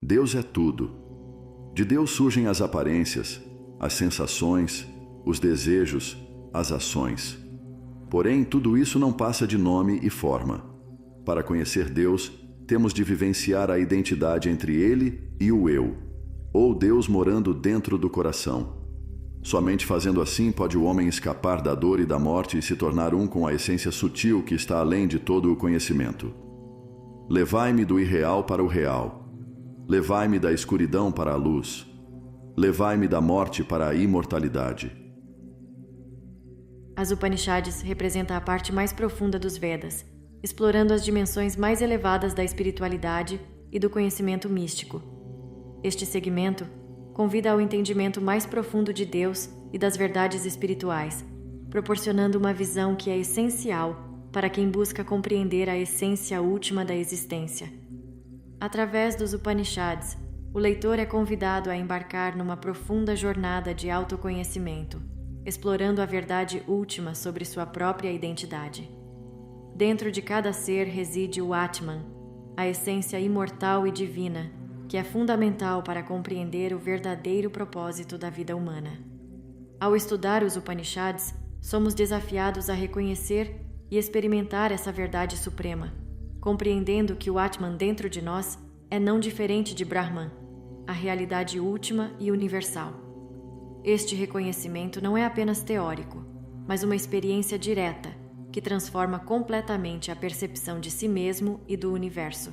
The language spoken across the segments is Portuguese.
Deus é tudo. De Deus surgem as aparências, as sensações, os desejos, as ações. Porém, tudo isso não passa de nome e forma. Para conhecer Deus, temos de vivenciar a identidade entre Ele e o Eu, ou Deus morando dentro do coração. Somente fazendo assim pode o homem escapar da dor e da morte e se tornar um com a essência sutil que está além de todo o conhecimento. Levai-me do irreal para o real. Levai-me da escuridão para a luz. Levai-me da morte para a imortalidade. As Upanishads representam a parte mais profunda dos Vedas, explorando as dimensões mais elevadas da espiritualidade e do conhecimento místico. Este segmento convida ao entendimento mais profundo de Deus e das verdades espirituais, proporcionando uma visão que é essencial para quem busca compreender a essência última da existência. Através dos Upanishads, o leitor é convidado a embarcar numa profunda jornada de autoconhecimento, explorando a verdade última sobre sua própria identidade. Dentro de cada ser reside o Atman, a essência imortal e divina, que é fundamental para compreender o verdadeiro propósito da vida humana. Ao estudar os Upanishads, somos desafiados a reconhecer e experimentar essa verdade suprema, compreendendo que o Atman dentro de nós é não diferente de Brahman, a realidade última e universal. Este reconhecimento não é apenas teórico, mas uma experiência direta que transforma completamente a percepção de si mesmo e do universo.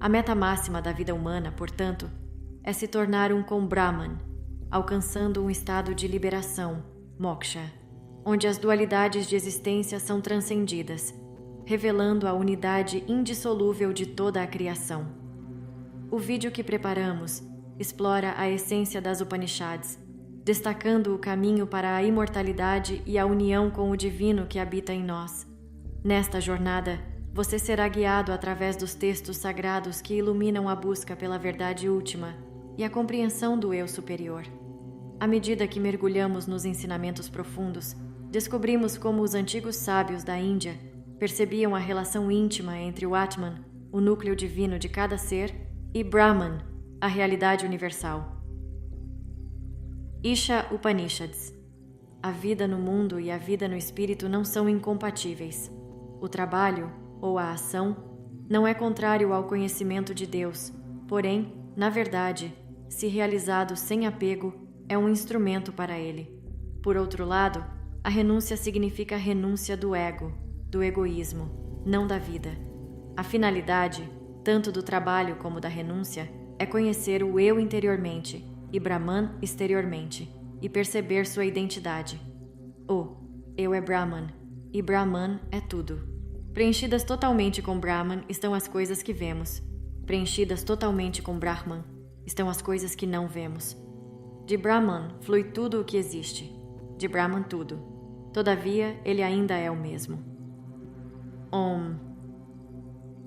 A meta máxima da vida humana, portanto, é se tornar um com Brahman, alcançando um estado de liberação, moksha, onde as dualidades de existência são transcendidas, revelando a unidade indissolúvel de toda a criação. O vídeo que preparamos explora a essência das Upanishads, destacando o caminho para a imortalidade e a união com o divino que habita em nós. Nesta jornada, você será guiado através dos textos sagrados que iluminam a busca pela verdade última e a compreensão do eu superior. À medida que mergulhamos nos ensinamentos profundos, descobrimos como os antigos sábios da Índia percebiam a relação íntima entre o Atman, o núcleo divino de cada ser, e Brahman, a realidade universal. Isha Upanishads. A vida no mundo e a vida no espírito não são incompatíveis. O trabalho, ou a ação, não é contrário ao conhecimento de Deus, porém, na verdade, se realizado sem apego, é um instrumento para ele. Por outro lado, a renúncia significa a renúncia do ego, do egoísmo, não da vida. A finalidade, tanto do trabalho como da renúncia, é conhecer o eu interiormente e Brahman exteriormente, e perceber sua identidade. O eu é Brahman, e Brahman é tudo. Preenchidas totalmente com Brahman estão as coisas que vemos. Preenchidas totalmente com Brahman estão as coisas que não vemos. De Brahman flui tudo o que existe. De Brahman tudo. Todavia, ele ainda é o mesmo. Om.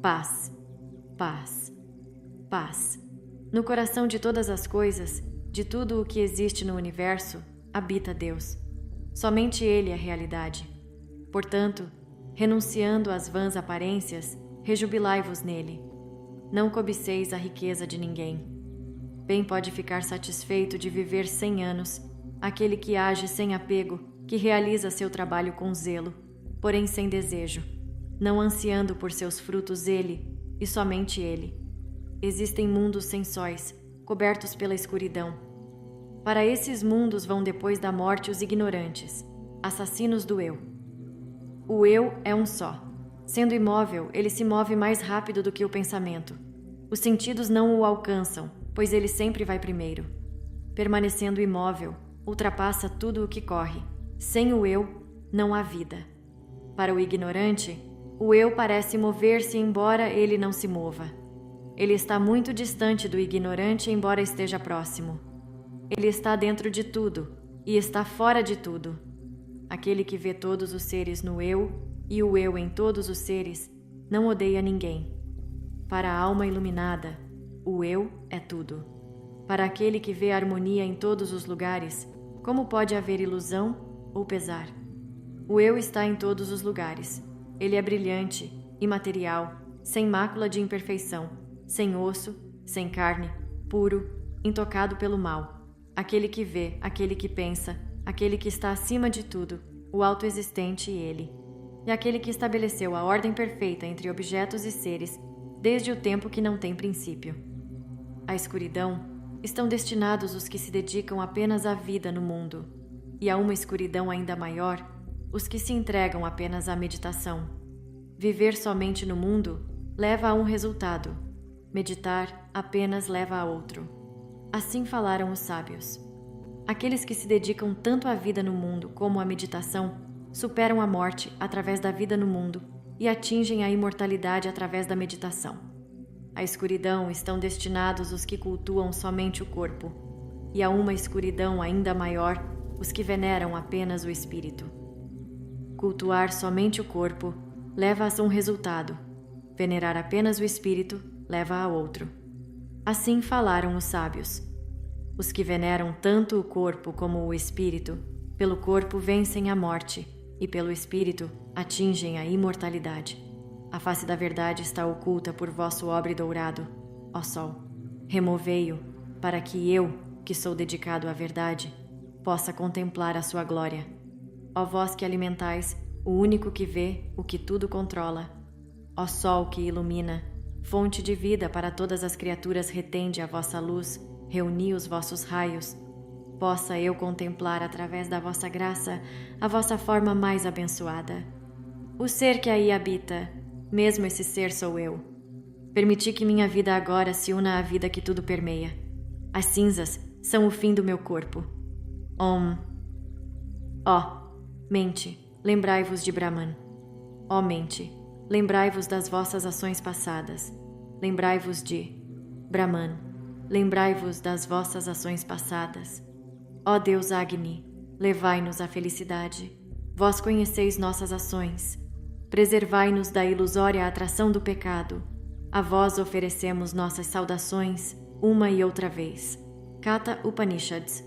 Paz. Paz. Paz. No coração de todas as coisas, de tudo o que existe no universo, habita Deus. Somente Ele é a realidade. Portanto, renunciando às vãs aparências, rejubilai-vos nele. Não cobiceis a riqueza de ninguém. Bem pode ficar satisfeito de viver 100 anos, aquele que age sem apego, que realiza seu trabalho com zelo, porém sem desejo, não ansiando por seus frutos ele, e somente ele. Existem mundos sem sóis, cobertos pela escuridão. Para esses mundos vão depois da morte os ignorantes, assassinos do eu. O eu é um só. Sendo imóvel, ele se move mais rápido do que o pensamento. Os sentidos não o alcançam, pois ele sempre vai primeiro. Permanecendo imóvel, ultrapassa tudo o que corre. Sem o eu, não há vida. Para o ignorante, o eu parece mover-se embora ele não se mova. Ele está muito distante do ignorante, embora esteja próximo. Ele está dentro de tudo e está fora de tudo. Aquele que vê todos os seres no eu e o eu em todos os seres não odeia ninguém. Para a alma iluminada, o eu é tudo. Para aquele que vê harmonia em todos os lugares, como pode haver ilusão ou pesar? O eu está em todos os lugares. Ele é brilhante, imaterial, sem mácula de imperfeição, sem osso, sem carne, puro, intocado pelo mal, aquele que vê, aquele que pensa, aquele que está acima de tudo, o autoexistente e ele, e aquele que estabeleceu a ordem perfeita entre objetos e seres desde o tempo que não tem princípio. À escuridão estão destinados os que se dedicam apenas à vida no mundo, e a uma escuridão ainda maior, os que se entregam apenas à meditação. Viver somente no mundo leva a um resultado, meditar apenas leva a outro. Assim falaram os sábios. Aqueles que se dedicam tanto à vida no mundo como à meditação superam a morte através da vida no mundo e atingem a imortalidade através da meditação. À escuridão estão destinados os que cultuam somente o corpo, e a uma escuridão ainda maior, os que veneram apenas o espírito. Cultuar somente o corpo leva a um resultado, venerar apenas o espírito leva a outro. Assim falaram os sábios. Os que veneram tanto o corpo como o espírito, pelo corpo vencem a morte, e pelo espírito atingem a imortalidade. A face da verdade está oculta por vosso obre dourado, ó Sol. Removei-o, para que eu, que sou dedicado à verdade, possa contemplar a sua glória. Ó vós que alimentais, o único que vê, o que tudo controla. Ó Sol que ilumina, fonte de vida para todas as criaturas, retende a vossa luz, reuni os vossos raios. Possa eu contemplar através da vossa graça a vossa forma mais abençoada. O ser que aí habita, mesmo esse ser sou eu. Permiti que minha vida agora se una à vida que tudo permeia. As cinzas são o fim do meu corpo. Ó, mente, lembrai-vos de Brahman. Ó mente, lembrai-vos das vossas ações passadas. Lembrai-vos de Brahman. Lembrai-vos das vossas ações passadas. Ó Deus Agni, levai-nos à felicidade. Vós conheceis nossas ações. Preservai-nos da ilusória atração do pecado. A vós oferecemos nossas saudações, uma e outra vez. Katha Upanishads.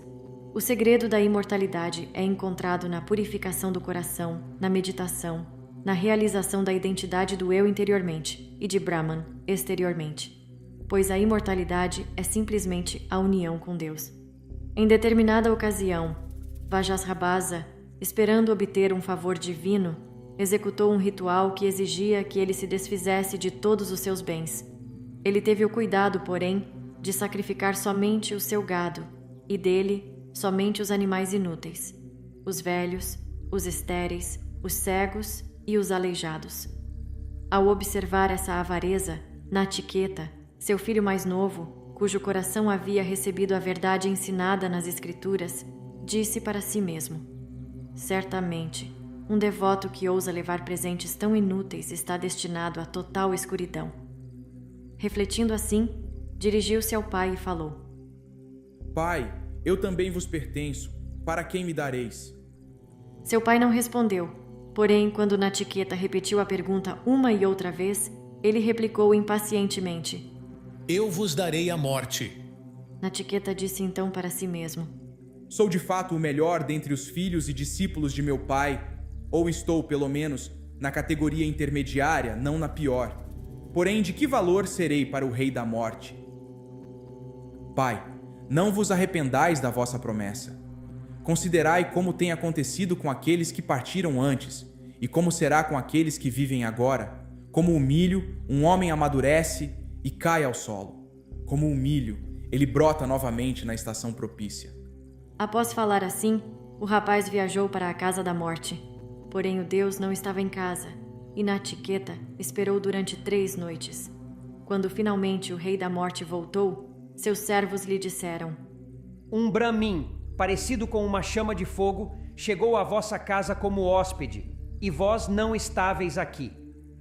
O segredo da imortalidade é encontrado na purificação do coração, na meditação, na realização da identidade do eu interiormente e de Brahman exteriormente. Pois a imortalidade é simplesmente a união com Deus. Em determinada ocasião, Vajrabhasa, esperando obter um favor divino, executou um ritual que exigia que ele se desfizesse de todos os seus bens. Ele teve o cuidado, porém, de sacrificar somente o seu gado, e dele somente os animais inúteis, os velhos, os estéreis, os cegos e os aleijados. Ao observar essa avareza, Nachiqueta, seu filho mais novo, cujo coração havia recebido a verdade ensinada nas Escrituras, disse para si mesmo: certamente, um devoto que ousa levar presentes tão inúteis está destinado à total escuridão. Refletindo assim, dirigiu-se ao pai e falou: Pai, eu também vos pertenço. Para quem me dareis? Seu pai não respondeu, porém, quando Nachiqueta repetiu a pergunta uma e outra vez, ele replicou impacientemente: eu vos darei a morte. Nachiqueta disse então para si mesmo: sou de fato o melhor dentre os filhos e discípulos de meu pai, ou estou, pelo menos, na categoria intermediária, não na pior. Porém, de que valor serei para o rei da morte? Pai, não vos arrependais da vossa promessa. Considerai como tem acontecido com aqueles que partiram antes, e como será com aqueles que vivem agora. Como o milho, um homem amadurece e cai ao solo. Como o milho, ele brota novamente na estação propícia. Após falar assim, o rapaz viajou para a casa da morte. Porém o Deus não estava em casa, e Nachiqueta esperou durante 3 noites. Quando finalmente o rei da morte voltou, seus servos lhe disseram: um Brahmin, parecido com uma chama de fogo, chegou à vossa casa como hóspede, e vós não estáveis aqui.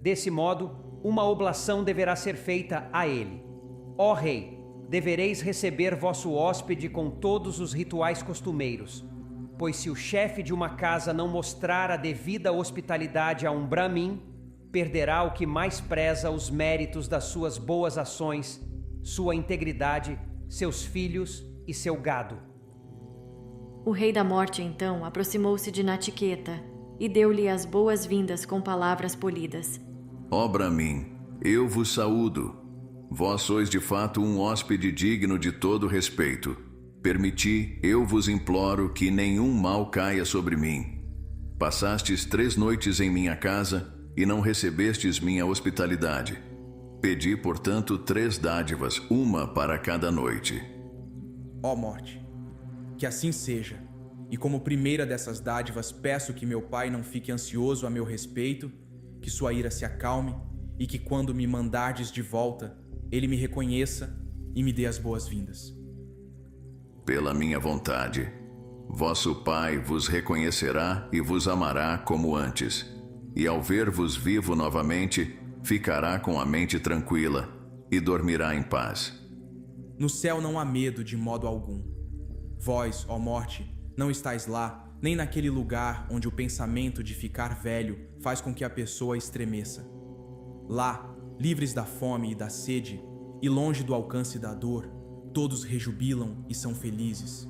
Desse modo, uma oblação deverá ser feita a ele. Ó rei, devereis receber vosso hóspede com todos os rituais costumeiros, pois se o chefe de uma casa não mostrar a devida hospitalidade a um Brahmin, perderá o que mais preza os méritos das suas boas ações, sua integridade, seus filhos e seu gado. O rei da morte, então, aproximou-se de Nachiqueta e deu-lhe as boas-vindas com palavras polidas. Ó Brahmin, eu vos saúdo. Vós sois de fato um hóspede digno de todo respeito. Permiti, eu vos imploro, que nenhum mal caia sobre mim. Passastes 3 noites em minha casa e não recebestes minha hospitalidade. Pedi, portanto, 3 dádivas, uma para cada noite. Ó morte, que assim seja, e como primeira dessas dádivas peço que meu pai não fique ansioso a meu respeito, que sua ira se acalme, e que quando me mandardes de volta, ele me reconheça e me dê as boas-vindas. Pela minha vontade, vosso pai vos reconhecerá e vos amará como antes, e ao ver-vos vivo novamente, ficará com a mente tranquila e dormirá em paz. No céu não há medo de modo algum. Vós, ó morte, não estáis lá, nem naquele lugar onde o pensamento de ficar velho faz com que a pessoa estremeça. Lá, livres da fome e da sede, e longe do alcance da dor, todos rejubilam e são felizes.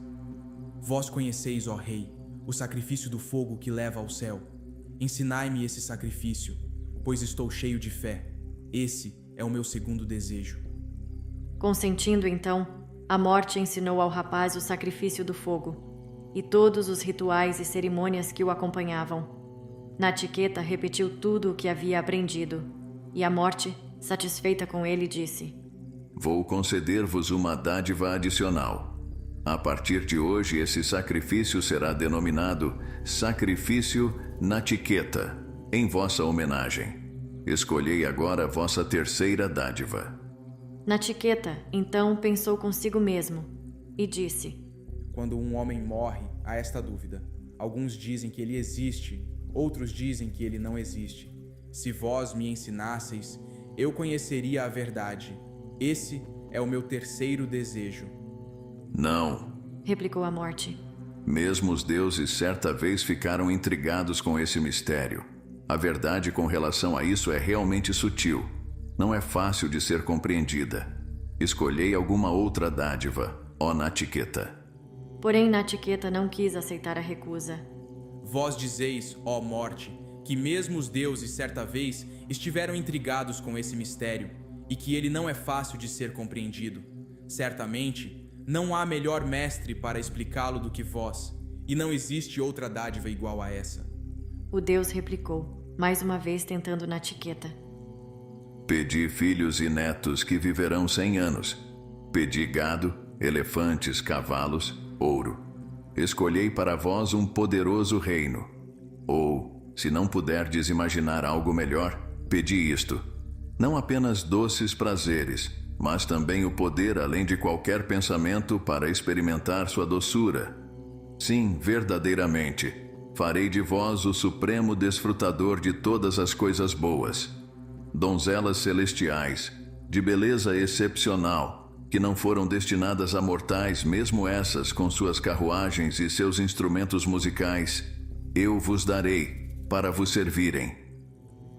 Vós conheceis, ó Rei, o sacrifício do fogo que leva ao céu. Ensinai-me esse sacrifício, pois estou cheio de fé. Esse é o meu segundo desejo. Consentindo então, a morte ensinou ao rapaz o sacrifício do fogo e todos os rituais e cerimônias que o acompanhavam. Natiqueta repetiu tudo o que havia aprendido, e a morte, satisfeita com ele, disse: Vou conceder-vos uma dádiva adicional. A partir de hoje, esse sacrifício será denominado Sacrifício Natiqueta, em vossa homenagem. Escolhei agora vossa terceira dádiva. Natiqueta, então, pensou consigo mesmo e disse: Quando um homem morre, há esta dúvida. Alguns dizem que ele existe, outros dizem que ele não existe. Se vós me ensinasseis, eu conheceria a verdade. Esse é o meu terceiro desejo. Não, replicou a morte. Mesmo os deuses certa vez ficaram intrigados com esse mistério. A verdade com relação a isso é realmente sutil. Não é fácil de ser compreendida. Escolhei alguma outra dádiva, ó Natiqueta. Porém, Natiqueta não quis aceitar a recusa. Vós dizeis, ó morte, que mesmo os deuses certa vez estiveram intrigados com esse mistério e que ele não é fácil de ser compreendido. Certamente, não há melhor mestre para explicá-lo do que vós, e não existe outra dádiva igual a essa. O deus replicou, mais uma vez tentando Natiqueta. Pedi filhos e netos que viverão 100 anos. Pedi gado, elefantes, cavalos, ouro. Escolhei para vós um poderoso reino. Ou, se não puderdes imaginar algo melhor, pedi isto: não apenas doces prazeres, mas também o poder além de qualquer pensamento para experimentar sua doçura. Sim, verdadeiramente, farei de vós o supremo desfrutador de todas as coisas boas. Donzelas celestiais, de beleza excepcional, que não foram destinadas a mortais, mesmo essas com suas carruagens e seus instrumentos musicais, eu vos darei, para vos servirem.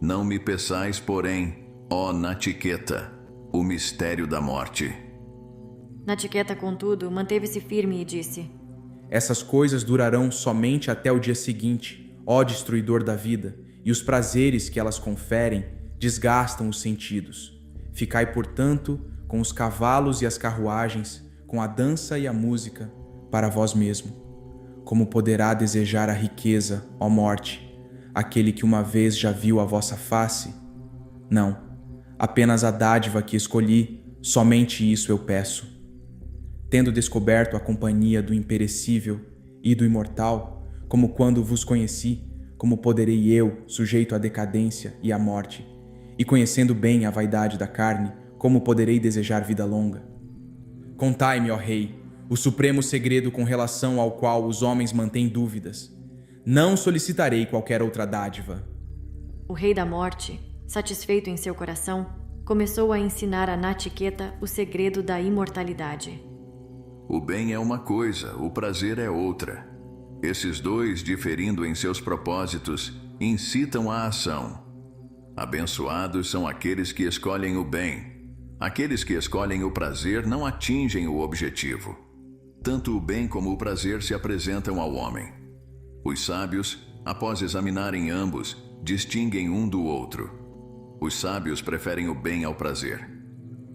Não me peçais, porém, ó Natiqueta, o mistério da morte. Natiqueta, contudo, manteve-se firme e disse: Essas coisas durarão somente até o dia seguinte, ó destruidor da vida, e os prazeres que elas conferem desgastam os sentidos. Ficai, portanto, com os cavalos e as carruagens, com a dança e a música, para vós mesmo. Como poderá desejar a riqueza, ó morte, aquele que uma vez já viu a vossa face? Não. Apenas a dádiva que escolhi, somente isso eu peço. Tendo descoberto a companhia do imperecível e do imortal, como quando vos conheci, como poderei eu, sujeito à decadência e à morte, e conhecendo bem a vaidade da carne, como poderei desejar vida longa? Contai-me, ó Rei, o supremo segredo com relação ao qual os homens mantêm dúvidas. Não solicitarei qualquer outra dádiva. O Rei da Morte, satisfeito em seu coração, começou a ensinar a Natiqueta o segredo da imortalidade. O bem é uma coisa, o prazer é outra. Esses dois, diferindo em seus propósitos, incitam a ação. Abençoados são aqueles que escolhem o bem. Aqueles que escolhem o prazer não atingem o objetivo. Tanto o bem como o prazer se apresentam ao homem. Os sábios, após examinarem ambos, distinguem um do outro. Os sábios preferem o bem ao prazer.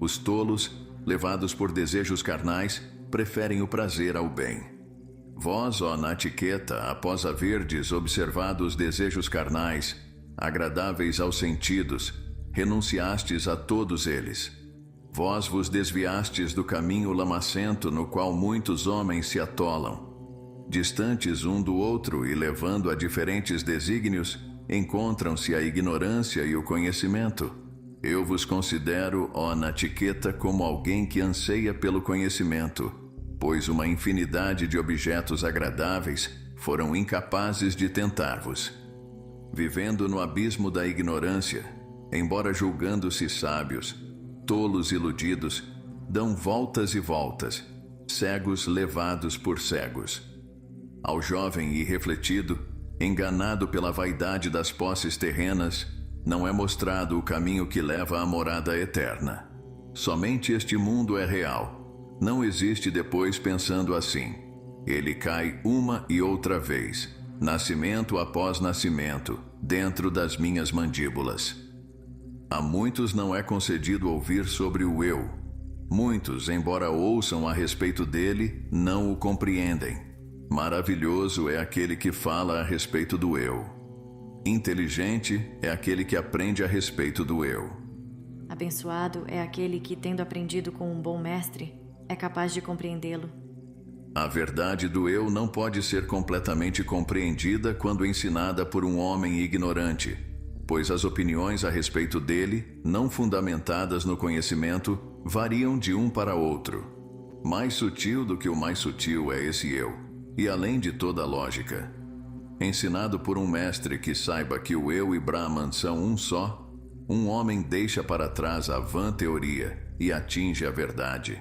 Os tolos, levados por desejos carnais, preferem o prazer ao bem. Vós, ó Natiqueta, após haverdes observado os desejos carnais, agradáveis aos sentidos, renunciastes a todos eles. Vós vos desviastes do caminho lamacento no qual muitos homens se atolam. Distantes um do outro e levando a diferentes desígnios, encontram-se a ignorância e o conhecimento. Eu vos considero, ó Natiqueta, como alguém que anseia pelo conhecimento, pois uma infinidade de objetos agradáveis foram incapazes de tentar-vos. Vivendo no abismo da ignorância, embora julgando-se sábios, tolos iludidos, dão voltas e voltas, cegos levados por cegos. Ao jovem irrefletido, enganado pela vaidade das posses terrenas, não é mostrado o caminho que leva à morada eterna. Somente este mundo é real. Não existe depois pensando assim. Ele cai uma e outra vez, nascimento após nascimento, dentro das minhas mandíbulas. A muitos não é concedido ouvir sobre o eu. Muitos, embora ouçam a respeito dele, não o compreendem. Maravilhoso é aquele que fala a respeito do eu. Inteligente é aquele que aprende a respeito do eu. Abençoado é aquele que, tendo aprendido com um bom mestre, é capaz de compreendê-lo. A verdade do eu não pode ser completamente compreendida quando ensinada por um homem ignorante, pois as opiniões a respeito dele, não fundamentadas no conhecimento, variam de um para outro. Mais sutil do que o mais sutil é esse eu, e além de toda lógica. Ensinado por um mestre que saiba que o eu e Brahman são um só, um homem deixa para trás a vã teoria e atinge a verdade.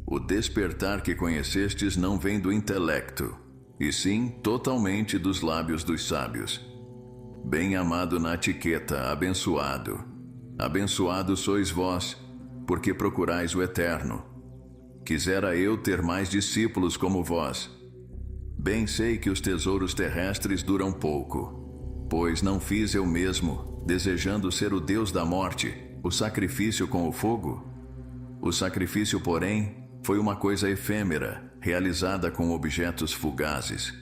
O despertar que conhecestes não vem do intelecto, e sim totalmente dos lábios dos sábios. Bem-amado Natiqueta, abençoado. Abençoado sois vós, porque procurais o eterno. Quisera eu ter mais discípulos como vós. Bem sei que os tesouros terrestres duram pouco, pois não fiz eu mesmo, desejando ser o Deus da morte, o sacrifício com o fogo? O sacrifício, porém, foi uma coisa efêmera, realizada com objetos fugazes.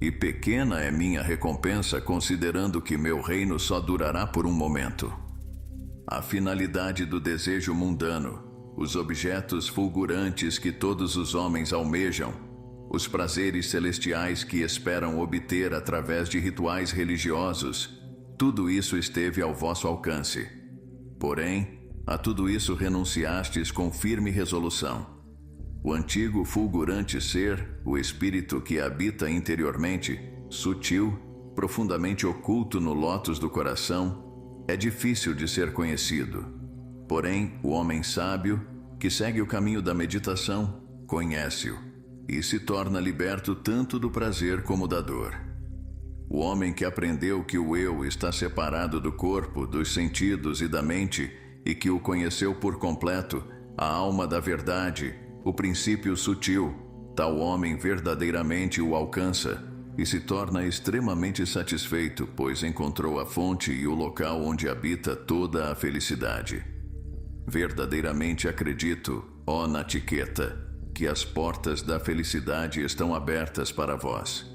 E pequena é minha recompensa, considerando que meu reino só durará por um momento. A finalidade do desejo mundano, os objetos fulgurantes que todos os homens almejam, os prazeres celestiais que esperam obter através de rituais religiosos, tudo isso esteve ao vosso alcance. Porém, a tudo isso renunciastes com firme resolução. O antigo fulgurante ser, o espírito que habita interiormente, sutil, profundamente oculto no lótus do coração, é difícil de ser conhecido. Porém, o homem sábio, que segue o caminho da meditação, conhece-o e se torna liberto tanto do prazer como da dor. O homem que aprendeu que o eu está separado do corpo, dos sentidos e da mente, e que o conheceu por completo, a alma da verdade, o princípio sutil, tal homem verdadeiramente o alcança e se torna extremamente satisfeito, pois encontrou a fonte e o local onde habita toda a felicidade. Verdadeiramente acredito, ó Natiqueta, que as portas da felicidade estão abertas para vós.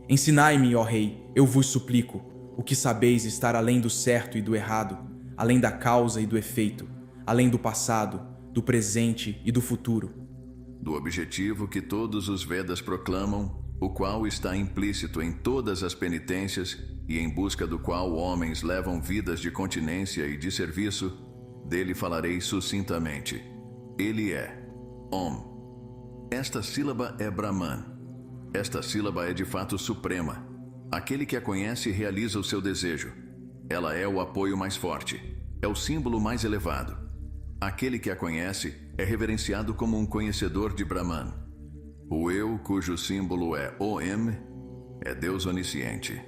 Ensinai-me, ó Rei, eu vos suplico, o que sabeis estar além do certo e do errado, além da causa e do efeito, além do passado, do presente e do futuro. Do objetivo que todos os Vedas proclamam, o qual está implícito em todas as penitências e em busca do qual homens levam vidas de continência e de serviço, dele falarei sucintamente. Ele é Om. Esta sílaba é Brahman. Esta sílaba é de fato suprema. Aquele que a conhece realiza o seu desejo. Ela é o apoio mais forte. É o símbolo mais elevado. Aquele que a conhece é reverenciado como um conhecedor de Brahman. O eu, cujo símbolo é Om, é Deus onisciente.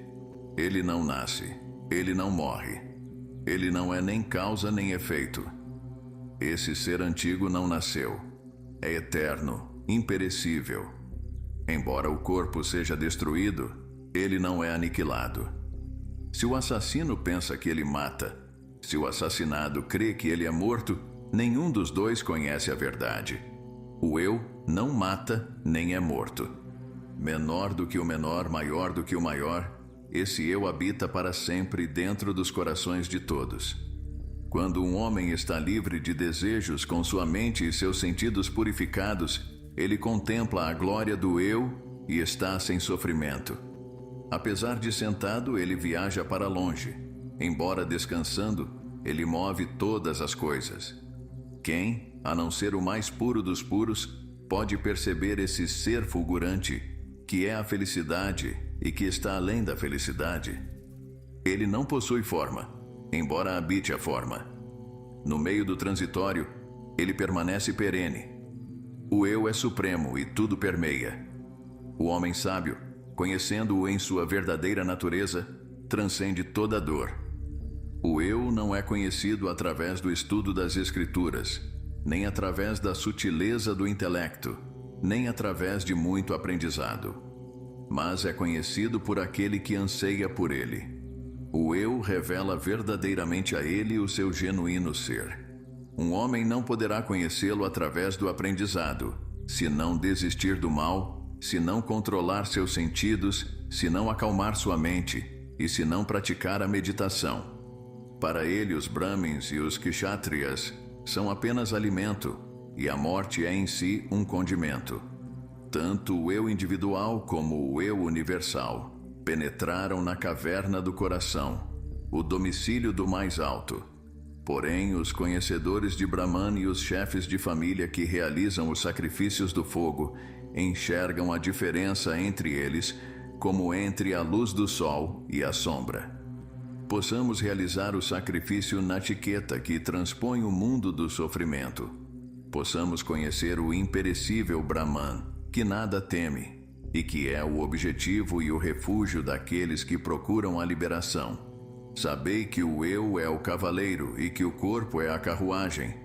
Ele não nasce. Ele não morre. Ele não é nem causa nem efeito. Esse ser antigo não nasceu. É eterno, imperecível. Embora o corpo seja destruído, ele não é aniquilado. Se o assassino pensa que ele mata, se o assassinado crê que ele é morto, Nenhum dos dois conhece a verdade. O eu não mata nem é morto. Menor do que o menor, maior do que o maior, esse eu habita para sempre dentro dos corações de todos. Quando um homem está livre de desejos com sua mente e seus sentidos purificados, ele contempla a glória do eu e está sem sofrimento. Apesar de sentado, ele viaja para longe. Embora descansando, ele move todas as coisas. Quem, a não ser o mais puro dos puros, pode perceber esse ser fulgurante, que é a felicidade e que está além da felicidade? Ele não possui forma, embora habite a forma. No meio do transitório, ele permanece perene. O eu é supremo e tudo permeia. O homem sábio, conhecendo-o em sua verdadeira natureza, transcende toda dor. O eu não é conhecido através do estudo das escrituras, nem através da sutileza do intelecto, nem através de muito aprendizado, mas é conhecido por aquele que anseia por ele. O eu revela verdadeiramente a ele o seu genuíno ser. Um homem não poderá conhecê-lo através do aprendizado, se não desistir do mal, se não controlar seus sentidos, se não acalmar sua mente e se não praticar a meditação. Para ele, os Brahmins e os Kshatriyas são apenas alimento, e a morte é em si um condimento. Tanto o eu individual como o eu universal penetraram na caverna do coração, o domicílio do mais alto. Porém, os conhecedores de Brahman e os chefes de família que realizam os sacrifícios do fogo enxergam a diferença entre eles como entre a luz do sol e a sombra. Possamos realizar o sacrifício Nachiketa que transpõe o mundo do sofrimento. Possamos conhecer o imperecível Brahman, que nada teme, e que é o objetivo e o refúgio daqueles que procuram a liberação. Sabei que o eu é o cavaleiro e que o corpo é a carruagem,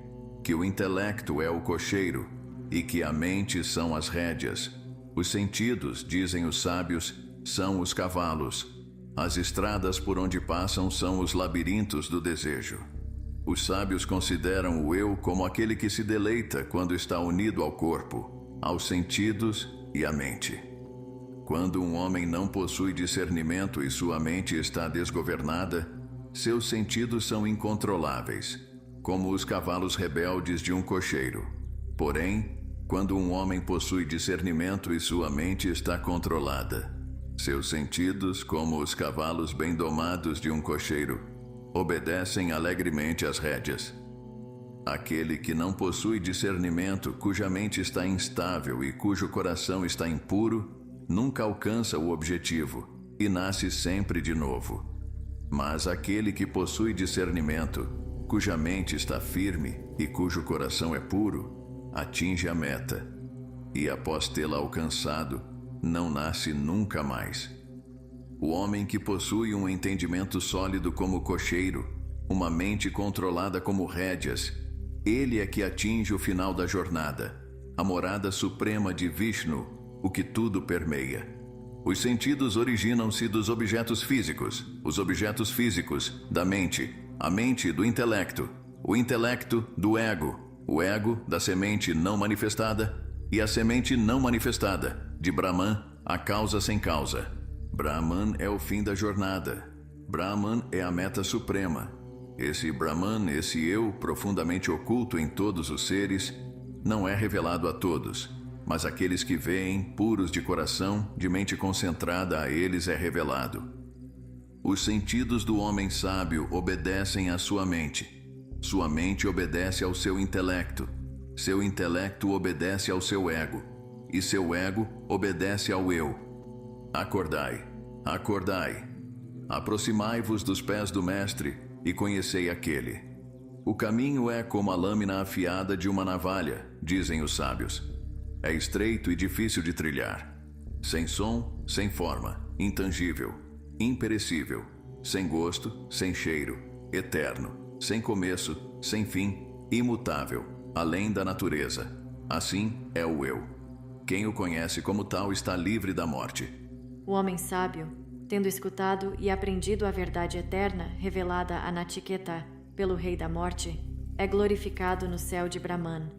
que o intelecto é o cocheiro e que a mente são as rédeas. Os sentidos, dizem os sábios, são os cavalos. As estradas por onde passam são os labirintos do desejo. Os sábios consideram o eu como aquele que se deleita quando está unido ao corpo, aos sentidos e à mente. Quando um homem não possui discernimento e sua mente está desgovernada, seus sentidos são incontroláveis, como os cavalos rebeldes de um cocheiro. Porém, quando um homem possui discernimento e sua mente está controlada, seus sentidos, como os cavalos bem domados de um cocheiro, obedecem alegremente às rédeas. Aquele que não possui discernimento, cuja mente está instável e cujo coração está impuro, nunca alcança o objetivo e nasce sempre de novo. Mas aquele que possui discernimento, cuja mente está firme e cujo coração é puro, atinge a meta. E após tê-la alcançado, não nasce nunca mais. O homem que possui um entendimento sólido como cocheiro, uma mente controlada como rédeas, ele é que atinge o final da jornada, a morada suprema de Vishnu, o que tudo permeia. Os sentidos originam-se dos objetos físicos, os objetos físicos da mente, a mente do intelecto, o intelecto do ego, o ego da semente não manifestada e a semente não manifestada, de Brahman, a causa sem causa. Brahman é o fim da jornada. Brahman é a meta suprema. Esse Brahman, esse eu profundamente oculto em todos os seres, não é revelado a todos, mas aqueles que veem, puros de coração, de mente concentrada, a eles é revelado. Os sentidos do homem sábio obedecem à sua mente obedece ao seu intelecto obedece ao seu ego, e seu ego obedece ao eu. Acordai, acordai, aproximai-vos dos pés do Mestre e conhecei aquele. O caminho é como a lâmina afiada de uma navalha, dizem os sábios. É estreito e difícil de trilhar. Sem som, sem forma, intangível, imperecível, sem gosto, sem cheiro, eterno, sem começo, sem fim, imutável, além da natureza. Assim é o eu. Quem o conhece como tal está livre da morte. O homem sábio, tendo escutado e aprendido a verdade eterna revelada a Nachiketa pelo Rei da Morte, é glorificado no céu de Brahman.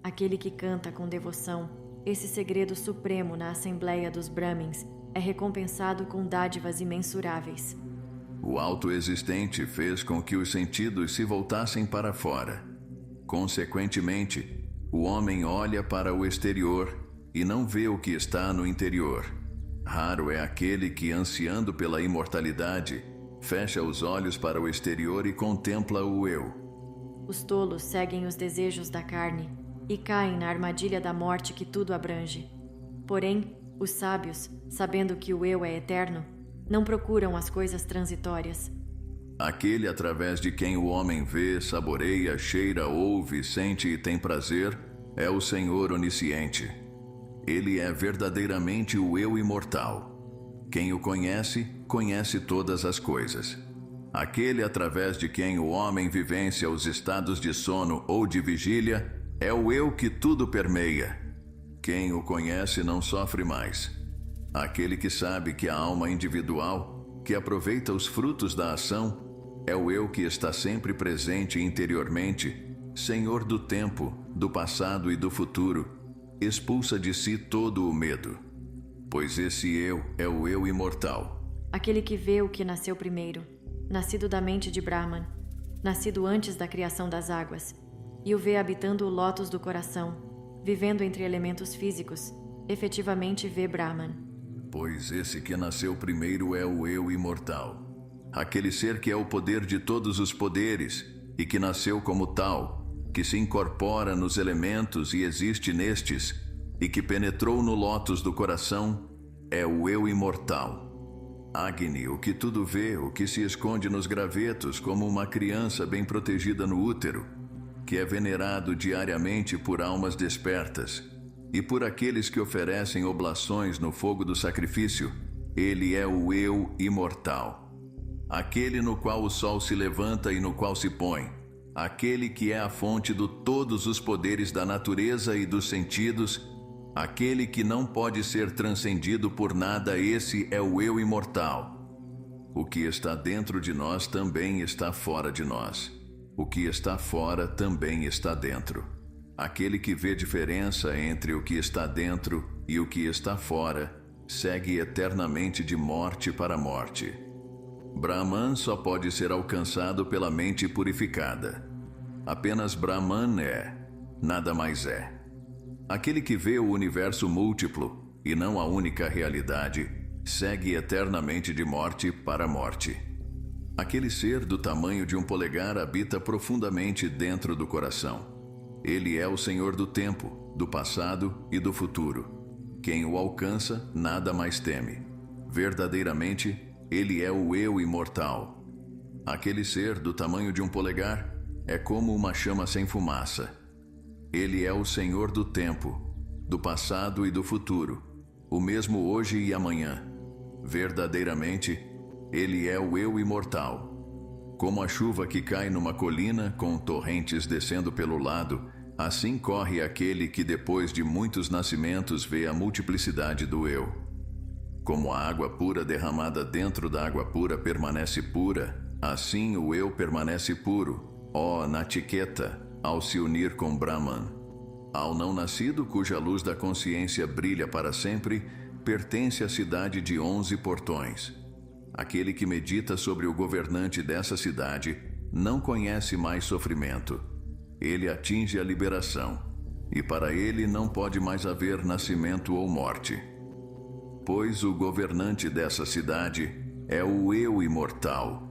Aquele que canta com devoção esse segredo supremo na Assembleia dos Brahmins é recompensado com dádivas imensuráveis. O autoexistente fez com que os sentidos se voltassem para fora. Consequentemente, o homem olha para o exterior e não vê o que está no interior. Raro é aquele que, ansiando pela imortalidade, fecha os olhos para o exterior e contempla o eu. Os tolos seguem os desejos da carne e caem na armadilha da morte que tudo abrange. Porém, os sábios, sabendo que o eu é eterno, não procuram as coisas transitórias. Aquele através de quem o homem vê, saboreia, cheira, ouve, sente e tem prazer é o Senhor onisciente. Ele é verdadeiramente o eu imortal. Quem o conhece, conhece todas as coisas. Aquele através de quem o homem vivencia os estados de sono ou de vigília é o eu que tudo permeia. Quem o conhece não sofre mais. Aquele que sabe que a alma individual, que aproveita os frutos da ação, é o eu que está sempre presente interiormente, Senhor do tempo, do passado e do futuro, expulsa de si todo o medo. Pois esse eu é o eu imortal. Aquele que vê o que nasceu primeiro, nascido da mente de Brahman, nascido antes da criação das águas, e o vê habitando o lótus do coração, vivendo entre elementos físicos, efetivamente vê Brahman. Pois esse que nasceu primeiro é o eu imortal. Aquele ser que é o poder de todos os poderes e que nasceu como tal, que se incorpora nos elementos e existe nestes, e que penetrou no lótus do coração, é o eu imortal. Agni, o que tudo vê, o que se esconde nos gravetos como uma criança bem protegida no útero, que é venerado diariamente por almas despertas e por aqueles que oferecem oblações no fogo do sacrifício, ele é o eu imortal. Aquele no qual o sol se levanta e no qual se põe, aquele que é a fonte de todos os poderes da natureza e dos sentidos, aquele que não pode ser transcendido por nada, esse é o eu imortal. O que está dentro de nós também está fora de nós. O que está fora também está dentro. Aquele que vê diferença entre o que está dentro e o que está fora, segue eternamente de morte para morte. Brahman só pode ser alcançado pela mente purificada. Apenas Brahman é, nada mais é. Aquele que vê o universo múltiplo e não a única realidade, segue eternamente de morte para morte. Aquele ser do tamanho de um polegar habita profundamente dentro do coração. Ele é o Senhor do tempo, do passado e do futuro. Quem o alcança, nada mais teme. Verdadeiramente, ele é o eu imortal. Aquele ser do tamanho de um polegar é como uma chama sem fumaça. Ele é o Senhor do tempo, do passado e do futuro, o mesmo hoje e amanhã. Verdadeiramente, ele é o eu imortal. Como a chuva que cai numa colina com torrentes descendo pelo lado, assim corre aquele que depois de muitos nascimentos vê a multiplicidade do eu. Como a água pura derramada dentro da água pura permanece pura, assim o eu permanece puro, ó Nachiqueta, ao se unir com Brahman. Ao não nascido, cuja luz da consciência brilha para sempre, pertence à cidade de 11 portões. Aquele que medita sobre o governante dessa cidade não conhece mais sofrimento. Ele atinge a liberação, e para ele não pode mais haver nascimento ou morte. Pois o governante dessa cidade é o eu imortal.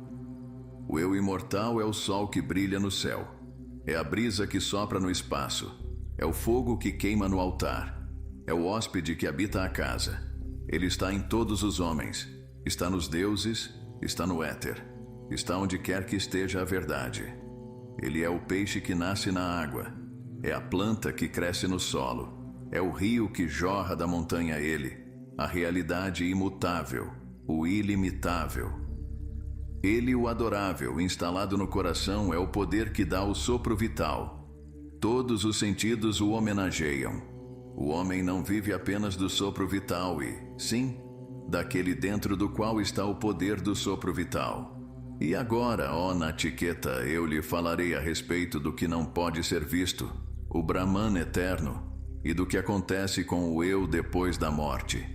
O eu imortal é o sol que brilha no céu. É a brisa que sopra no espaço. É o fogo que queima no altar. É o hóspede que habita a casa. Ele está em todos os homens. Está nos deuses, está no éter. Está onde quer que esteja a verdade. Ele é o peixe que nasce na água. É a planta que cresce no solo. É o rio que jorra da montanha ele. A realidade imutável, o ilimitável. Ele, o adorável, instalado no coração, é o poder que dá o sopro vital. Todos os sentidos o homenageiam. O homem não vive apenas do sopro vital e, sim, daquele dentro do qual está o poder do sopro vital. E agora, ó Nachiqueta, eu lhe falarei a respeito do que não pode ser visto, o Brahman eterno, e do que acontece com o eu depois da morte.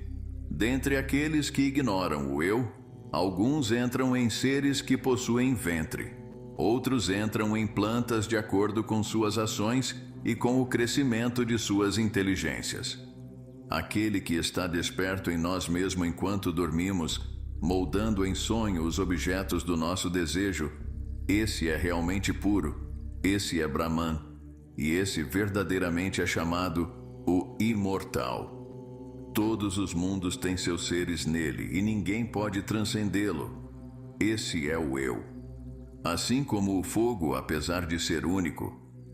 Dentre aqueles que ignoram o eu, alguns entram em seres que possuem ventre, outros entram em plantas de acordo com suas ações e com o crescimento de suas inteligências. Aquele que está desperto em nós mesmos enquanto dormimos, moldando em sonho os objetos do nosso desejo, esse é realmente puro, esse é Brahman, e esse verdadeiramente é chamado o imortal. Todos os mundos têm seus seres nele e ninguém pode transcendê-lo. Esse é o eu. Assim como o fogo, apesar de ser único,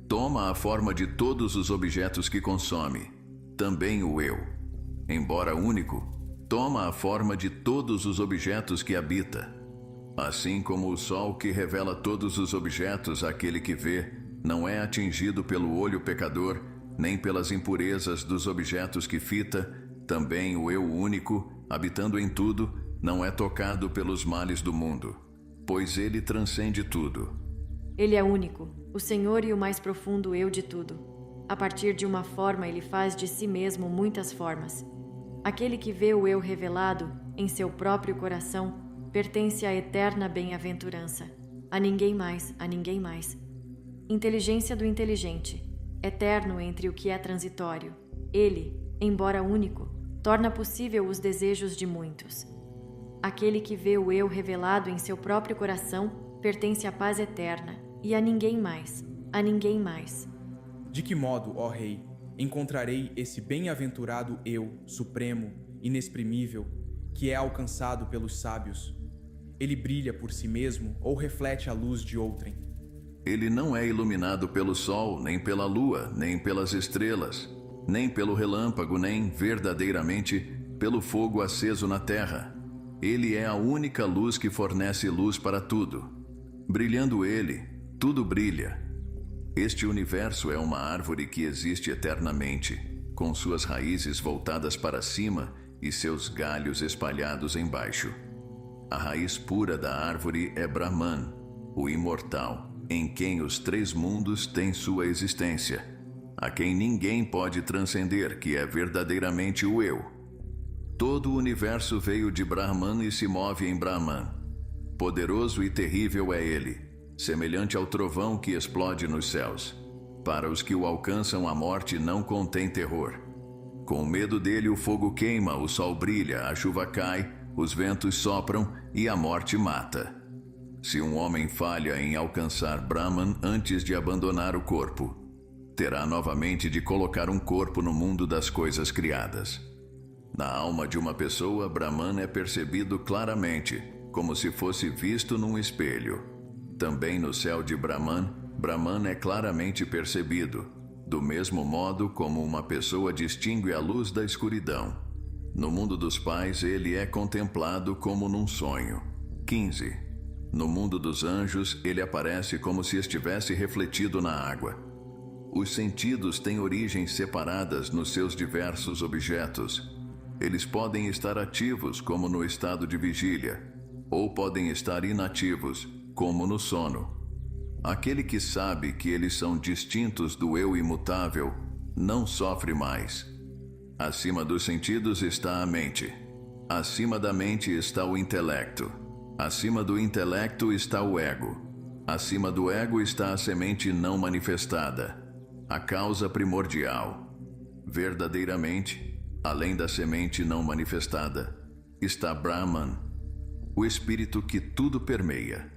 toma a forma de todos os objetos que consome, também o eu, embora único, toma a forma de todos os objetos que habita. Assim como o sol que revela todos os objetos àquele que vê, não é atingido pelo olho pecador, nem pelas impurezas dos objetos que fita, também o eu único, habitando em tudo, não é tocado pelos males do mundo, pois ele transcende tudo. Ele é único, o Senhor e o mais profundo eu de tudo. A partir de uma forma, ele faz de si mesmo muitas formas. Aquele que vê o eu revelado em seu próprio coração pertence à eterna bem-aventurança. A ninguém mais, a ninguém mais. Inteligência do inteligente, eterno entre o que é transitório. Ele, embora único, torna possível os desejos de muitos. Aquele que vê o eu revelado em seu próprio coração pertence à paz eterna, e a ninguém mais, a ninguém mais. De que modo, ó Rei, encontrarei esse bem-aventurado eu, supremo, inexprimível, que é alcançado pelos sábios? Ele brilha por si mesmo ou reflete a luz de outrem? Ele não é iluminado pelo sol, nem pela lua, nem pelas estrelas, nem pelo relâmpago, nem, verdadeiramente, pelo fogo aceso na terra. Ele é a única luz que fornece luz para tudo. Brilhando ele, tudo brilha. Este universo é uma árvore que existe eternamente, com suas raízes voltadas para cima e seus galhos espalhados embaixo. A raiz pura da árvore é Brahman, o imortal, em quem os três mundos têm sua existência, a quem ninguém pode transcender, que é verdadeiramente o eu. Todo o universo veio de Brahman e se move em Brahman. Poderoso e terrível é ele, semelhante ao trovão que explode nos céus. Para os que o alcançam, a morte não contém terror. Com medo dele, o fogo queima, o sol brilha, a chuva cai, os ventos sopram e a morte mata. Se um homem falha em alcançar Brahman antes de abandonar o corpo, terá novamente de colocar um corpo no mundo das coisas criadas. Na alma de uma pessoa, Brahman é percebido claramente, como se fosse visto num espelho. Também no céu de Brahman, Brahman é claramente percebido, do mesmo modo como uma pessoa distingue a luz da escuridão. No mundo dos pais, ele é contemplado como num sonho. 15. No mundo dos anjos, ele aparece como se estivesse refletido na água. Os sentidos têm origens separadas nos seus diversos objetos. Eles podem estar ativos, como no estado de vigília, ou podem estar inativos, como no sono. Aquele que sabe que eles são distintos do eu imutável, não sofre mais. Acima dos sentidos está a mente. Acima da mente está o intelecto. Acima do intelecto está o ego. Acima do ego está a semente não manifestada, a causa primordial. Verdadeiramente, além da semente não manifestada, está Brahman, o espírito que tudo permeia,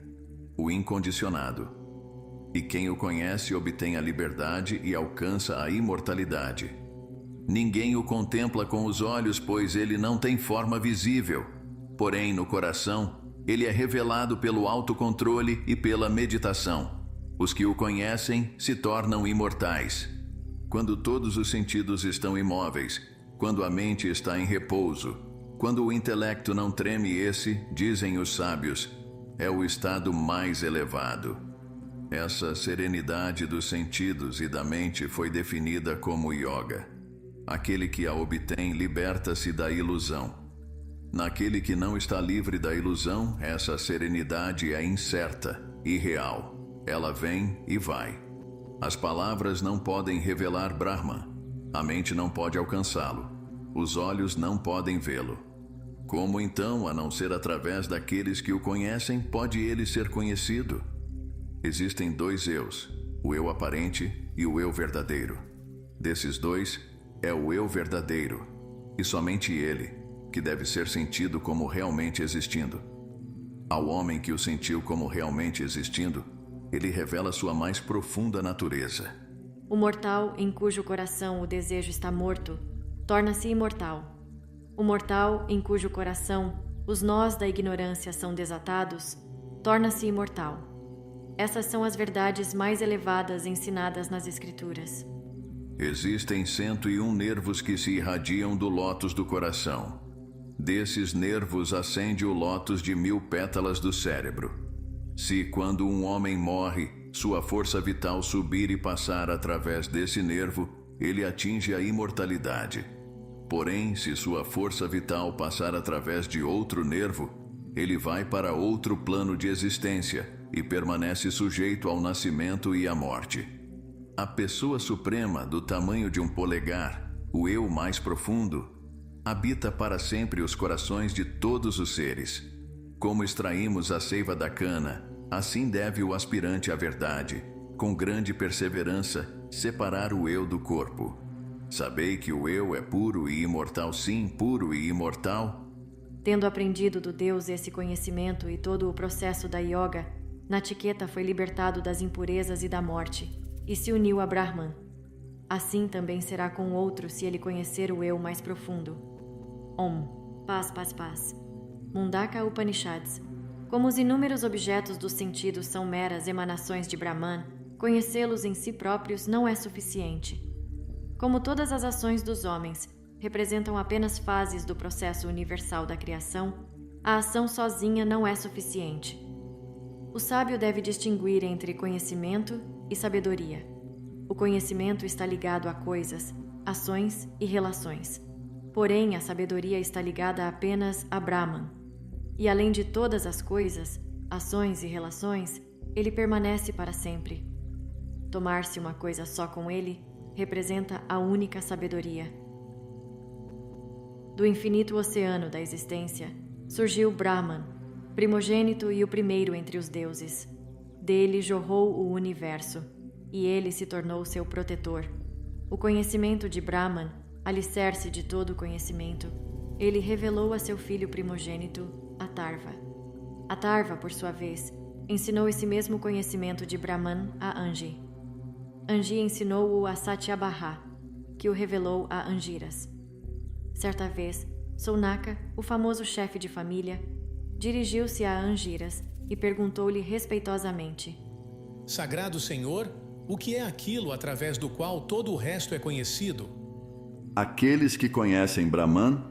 o incondicionado. E quem o conhece obtém a liberdade e alcança a imortalidade. Ninguém o contempla com os olhos, pois ele não tem forma visível. Porém, no coração, ele é revelado pelo autocontrole e pela meditação. Os que o conhecem se tornam imortais. Quando todos os sentidos estão imóveis, quando a mente está em repouso, quando o intelecto não treme, esse, dizem os sábios, é o estado mais elevado. Essa serenidade dos sentidos e da mente foi definida como yoga. Aquele que a obtém liberta-se da ilusão. Naquele que não está livre da ilusão, essa serenidade é incerta, irreal. Ela vem e vai. As palavras não podem revelar Brahman. A mente não pode alcançá-lo. Os olhos não podem vê-lo. Como então, a não ser através daqueles que o conhecem, pode ele ser conhecido? Existem dois eus, o eu aparente e o eu verdadeiro. Desses dois, é o eu verdadeiro, e somente ele, que deve ser sentido como realmente existindo. Ao homem que o sentiu como realmente existindo, ele revela sua mais profunda natureza. O mortal em cujo coração o desejo está morto, torna-se imortal. O mortal em cujo coração os nós da ignorância são desatados, torna-se imortal. Essas são as verdades mais elevadas ensinadas nas Escrituras. Existem 101 nervos que se irradiam do lótus do coração. Desses nervos ascende o lótus de 1000 pétalas do cérebro. Se, quando um homem morre, sua força vital subir e passar através desse nervo, ele atinge a imortalidade. Porém, se sua força vital passar através de outro nervo, ele vai para outro plano de existência e permanece sujeito ao nascimento e à morte. A pessoa suprema, do tamanho de um polegar, o eu mais profundo, habita para sempre os corações de todos os seres. Como extraímos a seiva da cana, assim deve o aspirante à verdade, com grande perseverança, separar o eu do corpo. Sabei que o eu é puro e imortal, sim, puro e imortal. Tendo aprendido do Deus esse conhecimento e todo o processo da yoga, Nachiqueta foi libertado das impurezas e da morte, e se uniu a Brahman. Assim também será com outro se ele conhecer o eu mais profundo. Om. Paz, paz, paz. Mundaka Upanishads. Como os inúmeros objetos dos sentidos são meras emanações de Brahman, conhecê-los em si próprios não é suficiente. Como todas as ações dos homens representam apenas fases do processo universal da criação, a ação sozinha não é suficiente. O sábio deve distinguir entre conhecimento e sabedoria. O conhecimento está ligado a coisas, ações e relações. Porém, a sabedoria está ligada apenas a Brahman. E além de todas as coisas, ações e relações, ele permanece para sempre. Tomar-se uma coisa só com ele representa a única sabedoria. Do infinito oceano da existência, surgiu Brahman, primogênito e o primeiro entre os deuses. Dele jorrou o universo, e ele se tornou seu protetor. O conhecimento de Brahman, alicerce de todo conhecimento, ele revelou a seu filho primogênito, Atharva. Atharva, por sua vez, ensinou esse mesmo conhecimento de Brahman a Anji. Anji ensinou-o a Satyabhara, que o revelou a Angiras. Certa vez, Saunaka, o famoso chefe de família, dirigiu-se a Angiras e perguntou-lhe respeitosamente: Sagrado Senhor, o que é aquilo através do qual todo o resto é conhecido? Aqueles que conhecem Brahman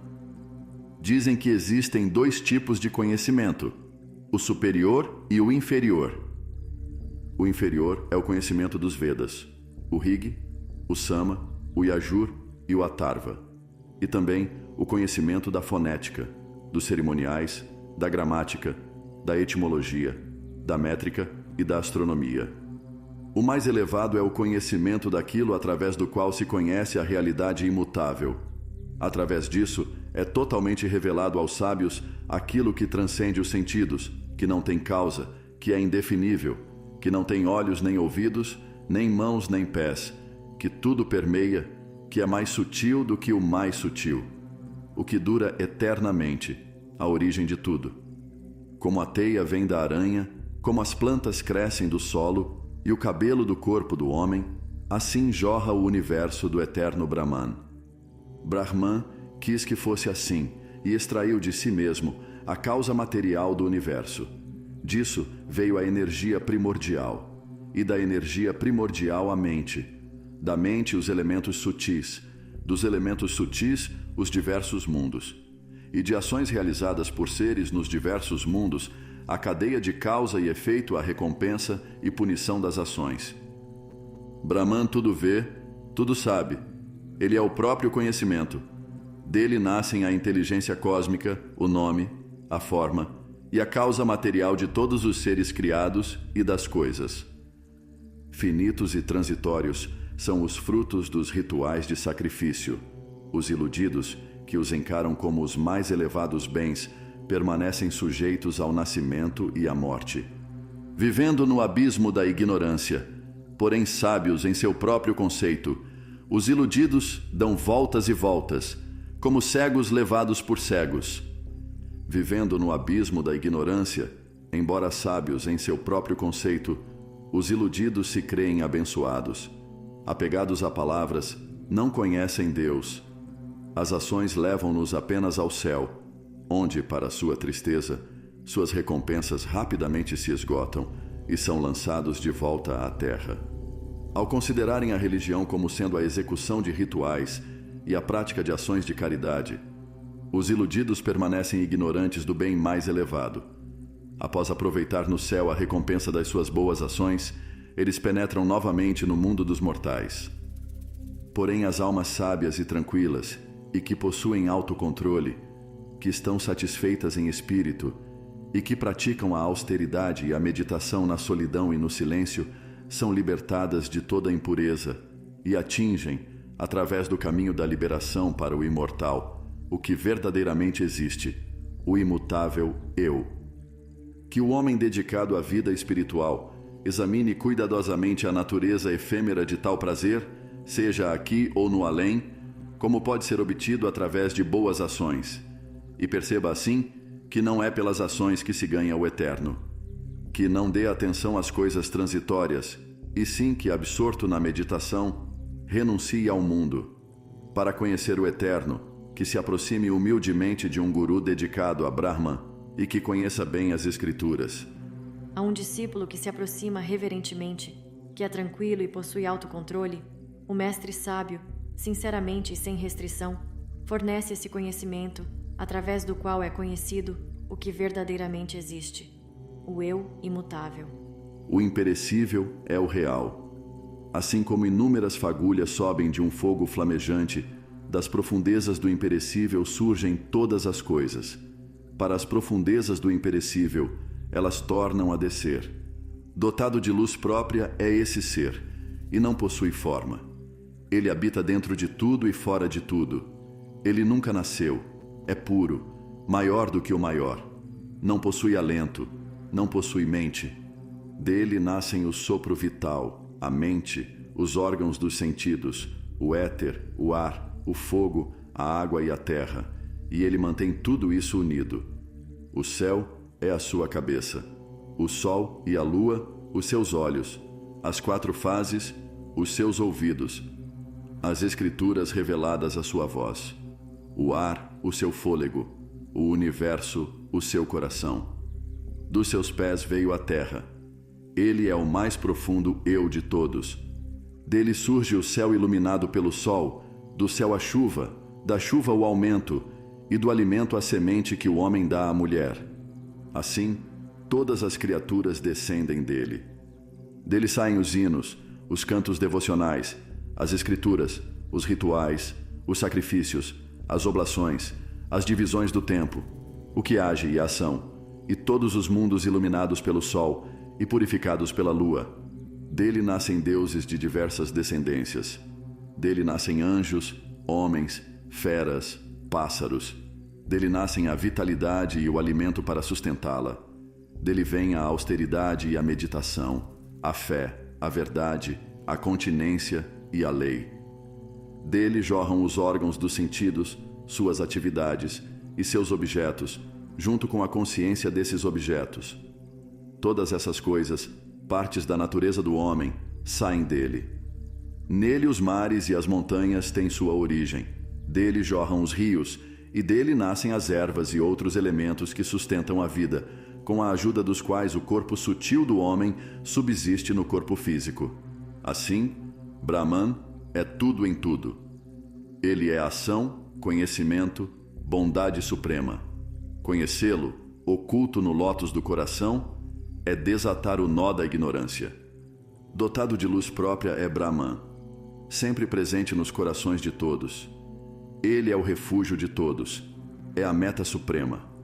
dizem que existem dois tipos de conhecimento, o superior e o inferior. O inferior é o conhecimento dos Vedas, o Rig, o Sama, o Yajur e o Atharva, e também o conhecimento da fonética, dos cerimoniais, da gramática, da etimologia, da métrica e da astronomia. O mais elevado é o conhecimento daquilo através do qual se conhece a realidade imutável. Através disso, é totalmente revelado aos sábios aquilo que transcende os sentidos, que não tem causa, que é indefinível, que não tem olhos nem ouvidos, nem mãos nem pés, que tudo permeia, que é mais sutil do que o mais sutil, o que dura eternamente, a origem de tudo. Como a teia vem da aranha, como as plantas crescem do solo e o cabelo do corpo do homem, assim jorra o universo do eterno Brahman. Brahman quis que fosse assim e extraiu de si mesmo a causa material do universo. Disso veio a energia primordial, e da energia primordial a mente, da mente os elementos sutis, dos elementos sutis os diversos mundos, e de ações realizadas por seres nos diversos mundos, a cadeia de causa e efeito, a recompensa e punição das ações. Brahman tudo vê, tudo sabe. Ele é o próprio conhecimento. Dele nascem a inteligência cósmica, o nome, a forma e a causa material de todos os seres criados e das coisas. Finitos e transitórios são os frutos dos rituais de sacrifício. Os iludidos, que os encaram como os mais elevados bens, permanecem sujeitos ao nascimento e à morte, vivendo no abismo da ignorância, porém sábios em seu próprio conceito. Os iludidos dão voltas e voltas, como cegos levados por cegos. Vivendo no abismo da ignorância, embora sábios em seu próprio conceito, os iludidos se creem abençoados. Apegados a palavras, não conhecem Deus. As ações levam-nos apenas ao céu, onde, para sua tristeza, suas recompensas rapidamente se esgotam e são lançados de volta à terra. Ao considerarem a religião como sendo a execução de rituais e a prática de ações de caridade, os iludidos permanecem ignorantes do bem mais elevado. Após aproveitar no céu a recompensa das suas boas ações, eles penetram novamente no mundo dos mortais. Porém, as almas sábias e tranquilas, e que possuem autocontrole, que estão satisfeitas em espírito e que praticam a austeridade e a meditação na solidão e no silêncio, são libertadas de toda impureza e atingem, através do caminho da liberação para o imortal, o que verdadeiramente existe, o imutável Eu. Que o homem dedicado à vida espiritual examine cuidadosamente a natureza efêmera de tal prazer, seja aqui ou no além, como pode ser obtido através de boas ações, e perceba assim que não é pelas ações que se ganha o eterno. Que não dê atenção às coisas transitórias, e sim que, absorto na meditação, renuncie ao mundo. Para conhecer o eterno, que se aproxime humildemente de um guru dedicado a Brahman e que conheça bem as escrituras. A um discípulo que se aproxima reverentemente, que é tranquilo e possui autocontrole, o mestre sábio, sinceramente e sem restrição, fornece esse conhecimento, através do qual é conhecido o que verdadeiramente existe, o Eu imutável. O imperecível é o real. Assim como inúmeras fagulhas sobem de um fogo flamejante, das profundezas do imperecível surgem todas as coisas. Para as profundezas do imperecível, elas tornam a descer. Dotado de luz própria é esse ser, e não possui forma. Ele habita dentro de tudo e fora de tudo. Ele nunca nasceu, é puro, maior do que o maior. Não possui alento, não possui mente. Dele nascem o sopro vital, a mente, os órgãos dos sentidos, o éter, o ar, o fogo, a água e a terra, e ele mantém tudo isso unido. O céu é a sua cabeça, o sol e a lua, os seus olhos, as 4 fases, os seus ouvidos, as escrituras reveladas à sua voz, o ar, o seu fôlego, o universo, o seu coração. Dos seus pés veio a terra. Ele é o mais profundo eu de todos. Dele surge o céu iluminado pelo sol, do céu a chuva, da chuva o aumento, e do alimento a semente que o homem dá à mulher. Assim, todas as criaturas descendem dele. Dele saem os hinos, os cantos devocionais, as escrituras, os rituais, os sacrifícios, as oblações, as divisões do tempo, o que age e a ação, e todos os mundos iluminados pelo sol e purificados pela lua. Dele nascem deuses de diversas descendências. Dele nascem anjos, homens, feras, pássaros. Dele nascem a vitalidade e o alimento para sustentá-la. Dele vem a austeridade e a meditação, a fé, a verdade, a continência e a lei. Dele jorram os órgãos dos sentidos, suas atividades e seus objetos, junto com a consciência desses objetos. Todas essas coisas, partes da natureza do homem, saem dele. Nele os mares e as montanhas têm sua origem. Dele jorram os rios, e dele nascem as ervas e outros elementos que sustentam a vida, com a ajuda dos quais o corpo sutil do homem subsiste no corpo físico. Assim, Brahman é tudo em tudo. Ele é ação, conhecimento, bondade suprema. Conhecê-lo, oculto no lótus do coração, é desatar o nó da ignorância. Dotado de luz própria é Brahman, sempre presente nos corações de todos. Ele é o refúgio de todos. É a meta suprema.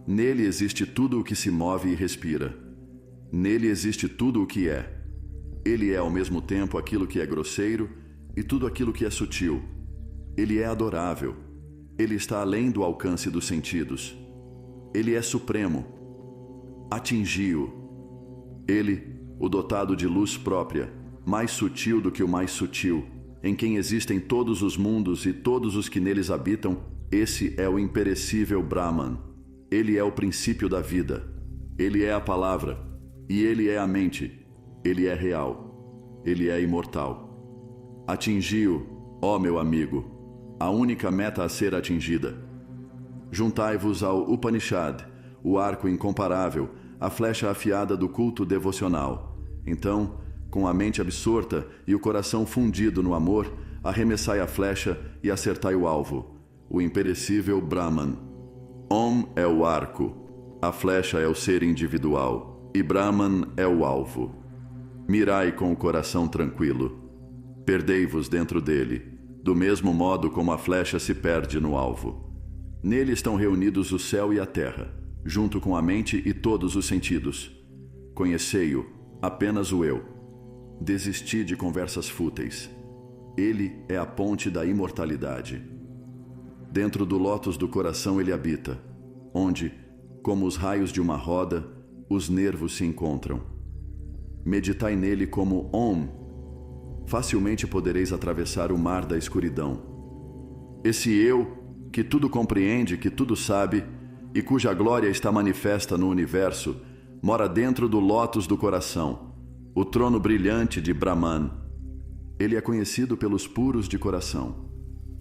Nele existe tudo o que se move e respira. Nele existe tudo o que é. Ele é ao mesmo tempo aquilo que é grosseiro e tudo aquilo que é sutil. Ele é adorável. Ele está além do alcance dos sentidos. Ele é supremo. Atingi-o. Ele, o dotado de luz própria, mais sutil do que o mais sutil, em quem existem todos os mundos e todos os que neles habitam, esse é o imperecível Brahman. Ele é o princípio da vida. Ele é a palavra. E ele é a mente. Ele é real. Ele é imortal. Atingi-o, ó meu amigo, a única meta a ser atingida. Juntai-vos ao Upanishad, o arco incomparável, a flecha afiada do culto devocional. Então, com a mente absorta e o coração fundido no amor, arremessai a flecha e acertai o alvo, o imperecível Brahman. Om é o arco, a flecha é o ser individual, e Brahman é o alvo. Mirai com o coração tranquilo. Perdei-vos dentro dele, do mesmo modo como a flecha se perde no alvo. Nele estão reunidos o céu e a terra, junto com a mente e todos os sentidos. Conhecei-o, apenas o eu. Desisti de conversas fúteis. Ele é a ponte da imortalidade. Dentro do lótus do coração ele habita, onde, como os raios de uma roda, os nervos se encontram. Meditai nele como Om. Facilmente podereis atravessar o mar da escuridão. Esse eu, que tudo compreende, que tudo sabe, e cuja glória está manifesta no universo, mora dentro do lótus do coração, o trono brilhante de Brahman. Ele é conhecido pelos puros de coração.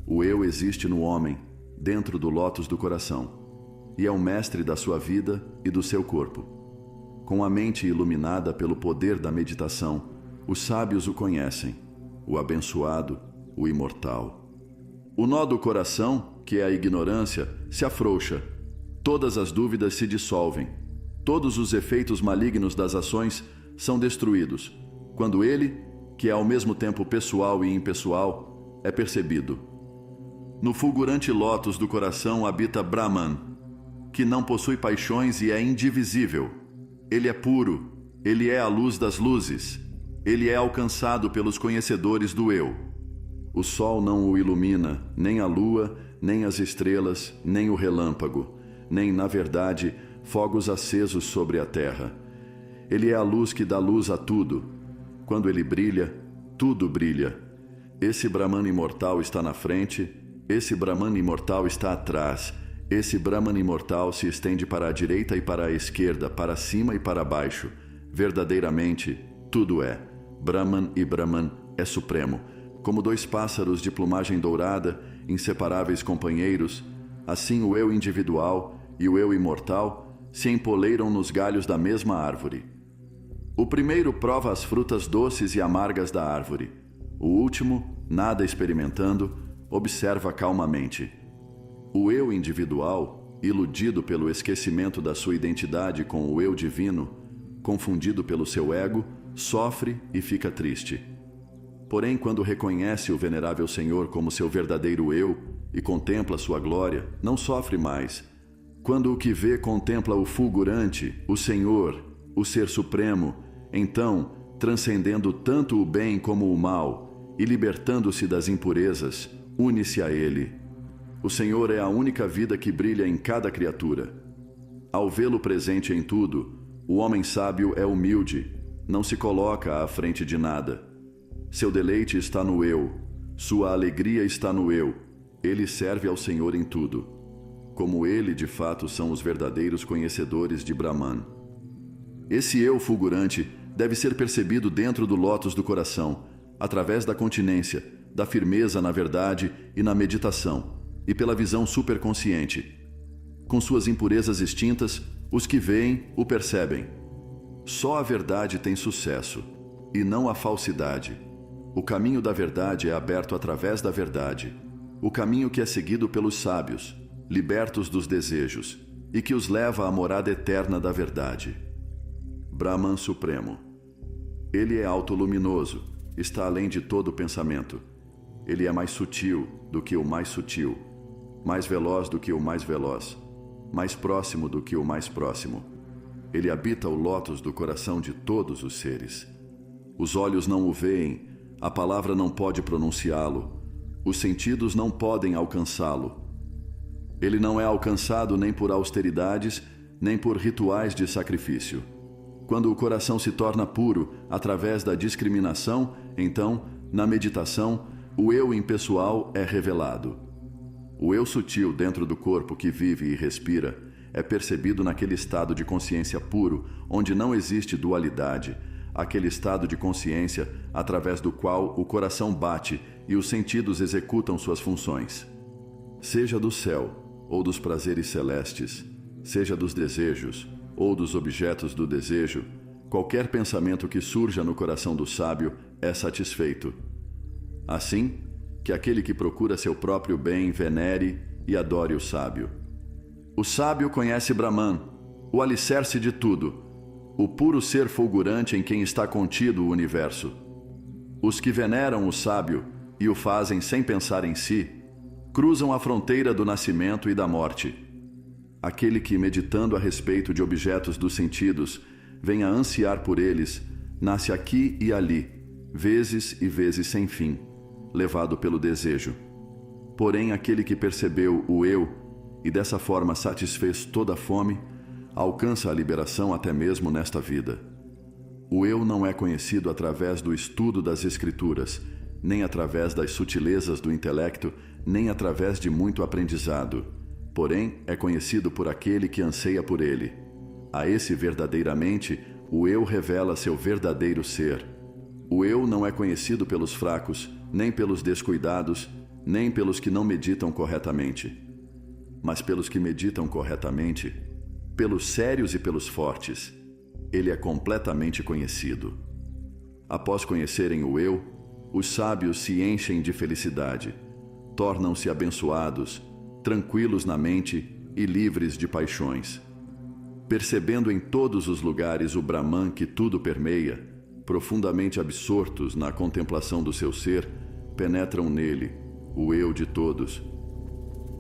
O eu existe no homem, dentro do lótus do coração, e é o mestre da sua vida e do seu corpo. Com a mente iluminada pelo poder da meditação, os sábios o conhecem, o abençoado, o imortal. O nó do coração, que é a ignorância, se afrouxa. Todas as dúvidas se dissolvem. Todos os efeitos malignos das ações são destruídos, quando ele, que é ao mesmo tempo pessoal e impessoal, é percebido. No fulgurante lótus do coração habita Brahman, que não possui paixões e é indivisível. Ele é puro, ele é a luz das luzes. Ele é alcançado pelos conhecedores do eu. O sol não o ilumina, nem a lua, nem as estrelas, nem o relâmpago, nem, na verdade, fogos acesos sobre a terra. Ele é a luz que dá luz a tudo. Quando ele brilha, tudo brilha. Esse Brahman imortal está na frente, esse Brahman imortal está atrás. Esse Brahman imortal se estende para a direita e para a esquerda, para cima e para baixo. Verdadeiramente, tudo é. Brahman e Brahman é supremo. Como dois pássaros de plumagem dourada, inseparáveis companheiros, assim o eu individual e o eu imortal se empoleiram nos galhos da mesma árvore. O primeiro prova as frutas doces e amargas da árvore. O último, nada experimentando, observa calmamente. O eu individual, iludido pelo esquecimento da sua identidade com o eu divino, confundido pelo seu ego, sofre e fica triste. Porém, quando reconhece o venerável Senhor como seu verdadeiro eu e contempla sua glória, não sofre mais. Quando o que vê contempla o fulgurante, o Senhor, o Ser Supremo, então, transcendendo tanto o bem como o mal e libertando-se das impurezas, une-se a Ele. O Senhor é a única vida que brilha em cada criatura. Ao vê-lo presente em tudo, o homem sábio é humilde, não se coloca à frente de nada. Seu deleite está no eu, sua alegria está no eu. Ele serve ao Senhor em tudo. Como ele, de fato, são os verdadeiros conhecedores de Brahman. Esse eu fulgurante deve ser percebido dentro do lótus do coração, através da continência, da firmeza na verdade e na meditação, e pela visão superconsciente. Com suas impurezas extintas, os que veem o percebem. Só a verdade tem sucesso, e não a falsidade. O caminho da verdade é aberto através da verdade. O caminho que é seguido pelos sábios, libertos dos desejos, e que os leva à morada eterna da verdade. Brahman Supremo. Ele é autoluminoso, está além de todo pensamento. Ele é mais sutil do que o mais sutil, mais veloz do que o mais veloz, mais próximo do que o mais próximo. Ele habita o lótus do coração de todos os seres. Os olhos não o veem, a palavra não pode pronunciá-lo, os sentidos não podem alcançá-lo. Ele não é alcançado nem por austeridades, nem por rituais de sacrifício. Quando o coração se torna puro através da discriminação, então, na meditação, o eu impessoal é revelado. O eu sutil dentro do corpo que vive e respira é percebido naquele estado de consciência puro, onde não existe dualidade, aquele estado de consciência através do qual o coração bate e os sentidos executam suas funções. Seja do céu ou dos prazeres celestes, seja dos desejos ou dos objetos do desejo, qualquer pensamento que surja no coração do sábio é satisfeito. Assim, que aquele que procura seu próprio bem venere e adore o sábio. O sábio conhece Brahman, o alicerce de tudo, o puro ser fulgurante em quem está contido o universo. Os que veneram o sábio e o fazem sem pensar em si, cruzam a fronteira do nascimento e da morte. Aquele que, meditando a respeito de objetos dos sentidos, vem a ansiar por eles, nasce aqui e ali, vezes e vezes sem fim, levado pelo desejo. Porém, aquele que percebeu o eu e dessa forma satisfez toda a fome, alcança a liberação até mesmo nesta vida. O eu não é conhecido através do estudo das escrituras, nem através das sutilezas do intelecto, nem através de muito aprendizado. Porém, é conhecido por aquele que anseia por ele. A esse verdadeiramente, o eu revela seu verdadeiro ser. O eu não é conhecido pelos fracos, nem pelos descuidados, nem pelos que não meditam corretamente. Mas pelos que meditam corretamente, pelos sérios e pelos fortes, ele é completamente conhecido. Após conhecerem o eu, os sábios se enchem de felicidade, tornam-se abençoados, tranquilos na mente e livres de paixões. Percebendo em todos os lugares o Brahman que tudo permeia, profundamente absortos na contemplação do seu ser, penetram nele, o eu de todos.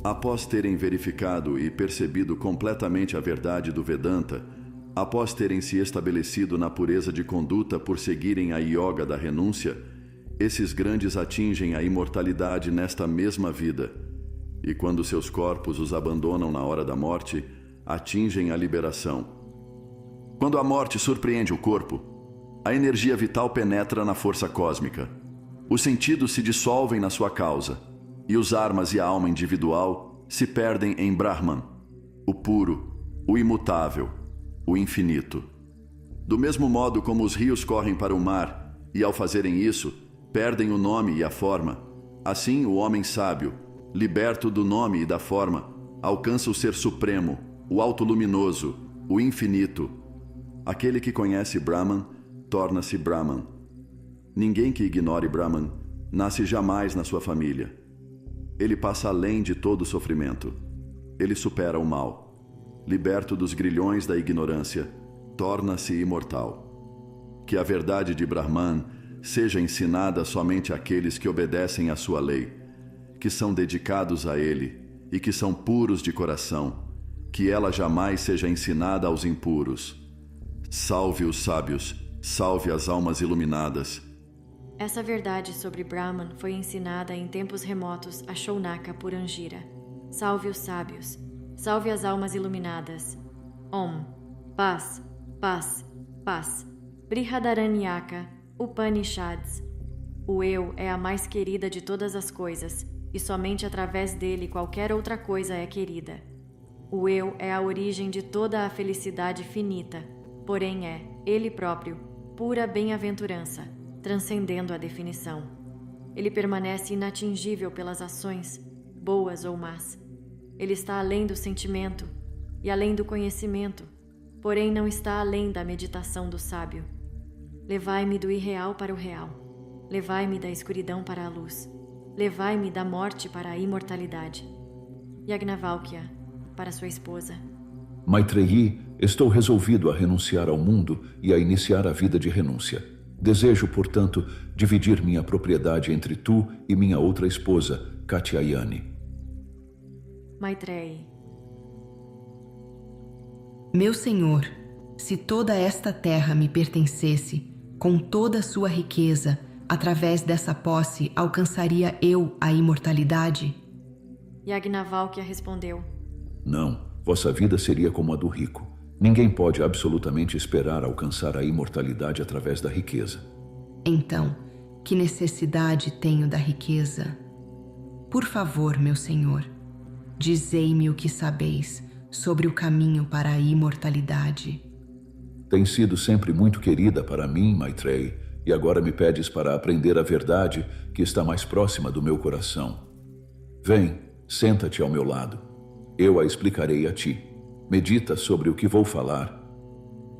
Após terem verificado e percebido completamente a verdade do Vedanta, após terem se estabelecido na pureza de conduta por seguirem a yoga da renúncia, esses grandes atingem a imortalidade nesta mesma vida, e quando seus corpos os abandonam na hora da morte, atingem a liberação. Quando a morte surpreende o corpo, a energia vital penetra na força cósmica. Os sentidos se dissolvem na sua causa, e os armas e a alma individual se perdem em Brahman, o puro, o imutável, o infinito. Do mesmo modo como os rios correm para o mar, e ao fazerem isso, perdem o nome e a forma, assim o homem sábio, liberto do nome e da forma, alcança o ser supremo, o auto-luminoso, o infinito. Aquele que conhece Brahman, torna-se Brahman. Ninguém que ignore Brahman nasce jamais na sua família. Ele passa além de todo sofrimento. Ele supera o mal. Liberto dos grilhões da ignorância, torna-se imortal. Que a verdade de Brahman seja ensinada somente àqueles que obedecem à sua lei, que são dedicados a ele e que são puros de coração, que ela jamais seja ensinada aos impuros. Salve os sábios, salve as almas iluminadas. Essa verdade sobre Brahman foi ensinada em tempos remotos a Shaunaka por Angira. Salve os sábios, salve as almas iluminadas. Om. Paz, paz, paz. Brihadaranyaka, Upanishads. O eu é a mais querida de todas as coisas, e somente através dele qualquer outra coisa é querida. O eu é a origem de toda a felicidade finita, porém é, ele próprio, pura bem-aventurança, transcendendo a definição. Ele permanece inatingível pelas ações, boas ou más. Ele está além do sentimento e além do conhecimento, porém não está além da meditação do sábio. Levai-me do irreal para o real. Levai-me da escuridão para a luz. Levai-me da morte para a imortalidade. Yagnavalkya, para sua esposa. Maitreyi, estou resolvido a renunciar ao mundo e a iniciar a vida de renúncia. Desejo, portanto, dividir minha propriedade entre tu e minha outra esposa, Katyayani. Maitreyi. Meu senhor, se toda esta terra me pertencesse, com toda a sua riqueza, através dessa posse alcançaria eu a imortalidade? Yagnavalkya respondeu: Não, vossa vida seria como a do rico. Ninguém pode absolutamente esperar alcançar a imortalidade através da riqueza. Então, que necessidade tenho da riqueza? Por favor, meu senhor, dizei-me o que sabeis sobre o caminho para a imortalidade. Tem sido sempre muito querida para mim, Maitreyi, e agora me pedes para aprender a verdade que está mais próxima do meu coração. Vem, senta-te ao meu lado. Eu a explicarei a ti. Medita sobre o que vou falar.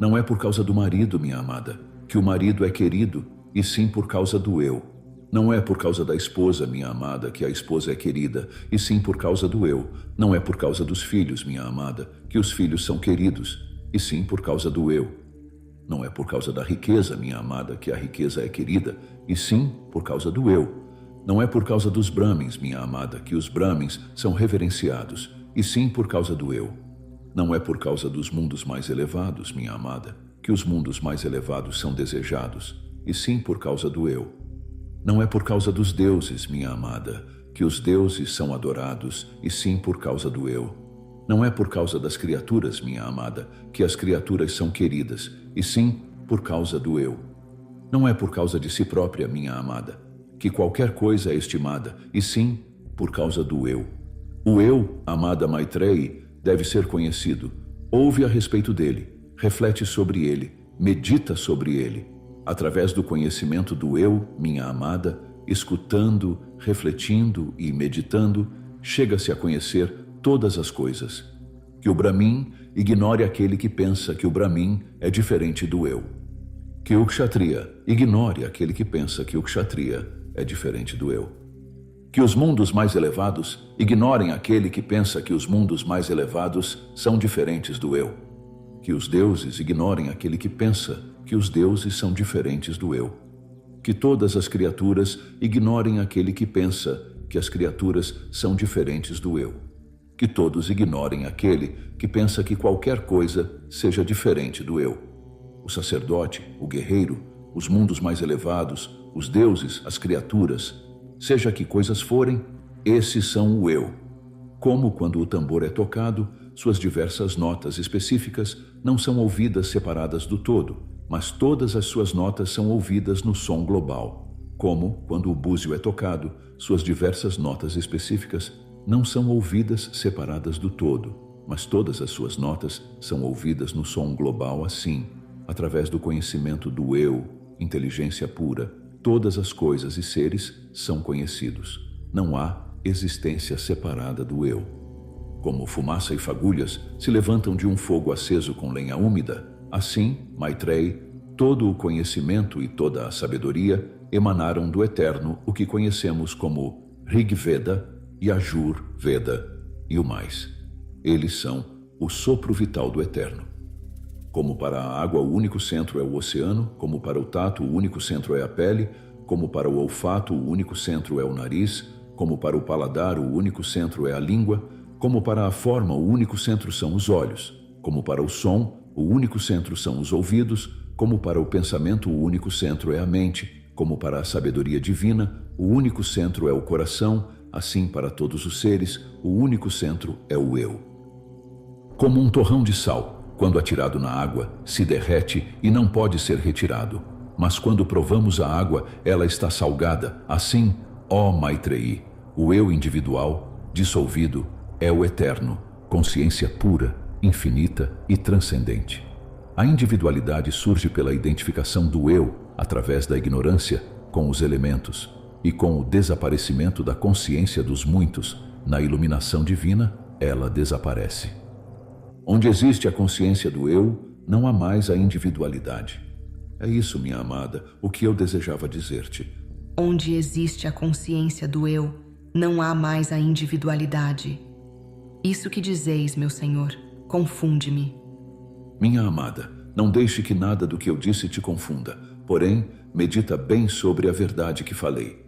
Não é por causa do marido, minha amada, que o marido é querido, e sim por causa do eu. Não é por causa da esposa, minha amada, que a esposa é querida, e sim por causa do eu. Não é por causa dos filhos, minha amada, que os filhos são queridos, e sim por causa do eu. Não é por causa da riqueza, minha amada, que a riqueza é querida, e sim por causa do eu. Não é por causa dos Brahmins, minha amada, que os Brahmins são reverenciados, e sim por causa do eu. Não é por causa dos mundos mais elevados, minha amada, que os mundos mais elevados são desejados, e sim por causa do eu. Não é por causa dos deuses, minha amada, que os deuses são adorados, e sim por causa do eu. Não é por causa das criaturas, minha amada, que as criaturas são queridas, e sim por causa do eu. Não é por causa de si própria, minha amada, que qualquer coisa é estimada, e sim por causa do eu. O eu, amada Maitreyi, deve ser conhecido. Ouve a respeito dele, reflete sobre ele, medita sobre ele. Através do conhecimento do eu, minha amada, escutando, refletindo e meditando, chega-se a conhecer todas as coisas. Que o Brahmin ignore aquele que pensa que o Brahmin é diferente do eu. Que o Kshatriya ignore aquele que pensa que o Kshatriya é diferente do eu. Que os mundos mais elevados ignorem aquele que pensa que os mundos mais elevados são diferentes do eu. Que os deuses ignorem aquele que pensa que os deuses são diferentes do eu. Que todas as criaturas ignorem aquele que pensa que as criaturas são diferentes do eu. Que todos ignorem aquele que pensa que qualquer coisa seja diferente do eu. O sacerdote, o guerreiro, os mundos mais elevados, os deuses, as criaturas, seja que coisas forem, esses são o eu. Como quando o tambor é tocado, suas diversas notas específicas não são ouvidas separadas do todo, mas todas as suas notas são ouvidas no som global. Como quando o búzio é tocado, suas diversas notas específicas não são ouvidas separadas do todo, mas todas as suas notas são ouvidas no som global assim, através do conhecimento do eu, inteligência pura. Todas as coisas e seres são conhecidos. Não há existência separada do eu. Como fumaça e fagulhas se levantam de um fogo aceso com lenha úmida, assim, Maitreyi, todo o conhecimento e toda a sabedoria emanaram do Eterno, o que conhecemos como Rig Veda, Yajur Veda e o mais. Eles são o sopro vital do Eterno. Como para a água o único centro é o oceano, como para o tato o único centro é a pele, como para o olfato o único centro é o nariz, como para o paladar o único centro é a língua, como para a forma o único centro são os olhos, como para o som o único centro são os ouvidos, como para o pensamento o único centro é a mente, como para a sabedoria divina o único centro é o coração, assim para todos os seres o único centro é o eu. Como um torrão de sal, quando atirado na água, se derrete e não pode ser retirado. Mas quando provamos a água, ela está salgada. Assim, ó Maitreyi, o eu individual, dissolvido, é o eterno, consciência pura, infinita e transcendente. A individualidade surge pela identificação do eu, através da ignorância, com os elementos, e com o desaparecimento da consciência dos muitos, na iluminação divina, ela desaparece. Onde existe a consciência do eu, não há mais a individualidade. É isso, minha amada, o que eu desejava dizer-te. Onde existe a consciência do eu, não há mais a individualidade. Isso que dizeis, meu senhor, confunde-me. Minha amada, não deixe que nada do que eu disse te confunda. Porém, medita bem sobre a verdade que falei.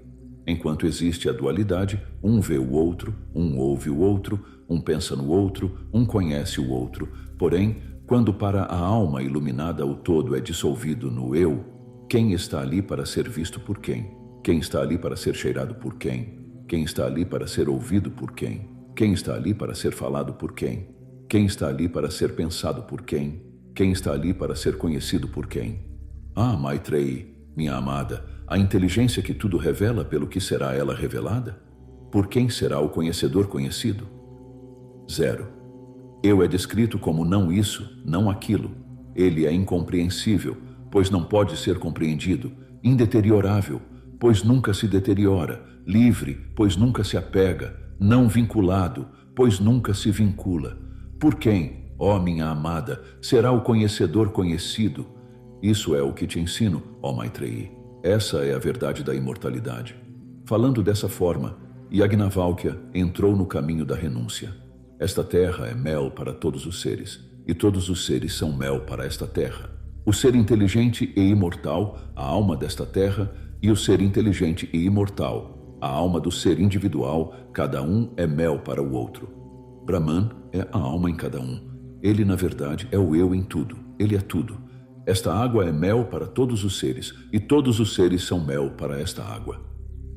Enquanto existe a dualidade, um vê o outro, um ouve o outro, um pensa no outro, um conhece o outro. Porém, quando para a alma iluminada o todo é dissolvido no eu, quem está ali para ser visto por quem? Quem está ali para ser cheirado por quem? Quem está ali para ser ouvido por quem? Quem está ali para ser falado por quem? Quem está ali para ser pensado por quem? Quem está ali para ser conhecido por quem? Ah, Maitreyi, minha amada, a inteligência que tudo revela, pelo que será ela revelada? Por quem será o conhecedor conhecido? 0. Eu é descrito como não isso, não aquilo. Ele é incompreensível, pois não pode ser compreendido, indeteriorável, pois nunca se deteriora, livre, pois nunca se apega, não vinculado, pois nunca se vincula. Por quem, ó minha amada, será o conhecedor conhecido? Isso é o que te ensino, ó Maitreyi. Essa é a verdade da imortalidade. Falando dessa forma, Yagnavalkya entrou no caminho da renúncia. Esta terra é mel para todos os seres, e todos os seres são mel para esta terra. O ser inteligente e imortal, a alma desta terra, e o ser inteligente e imortal, a alma do ser individual, cada um é mel para o outro. Brahman é a alma em cada um. Ele, na verdade, é o eu em tudo. Ele é tudo. Esta água é mel para todos os seres, e todos os seres são mel para esta água.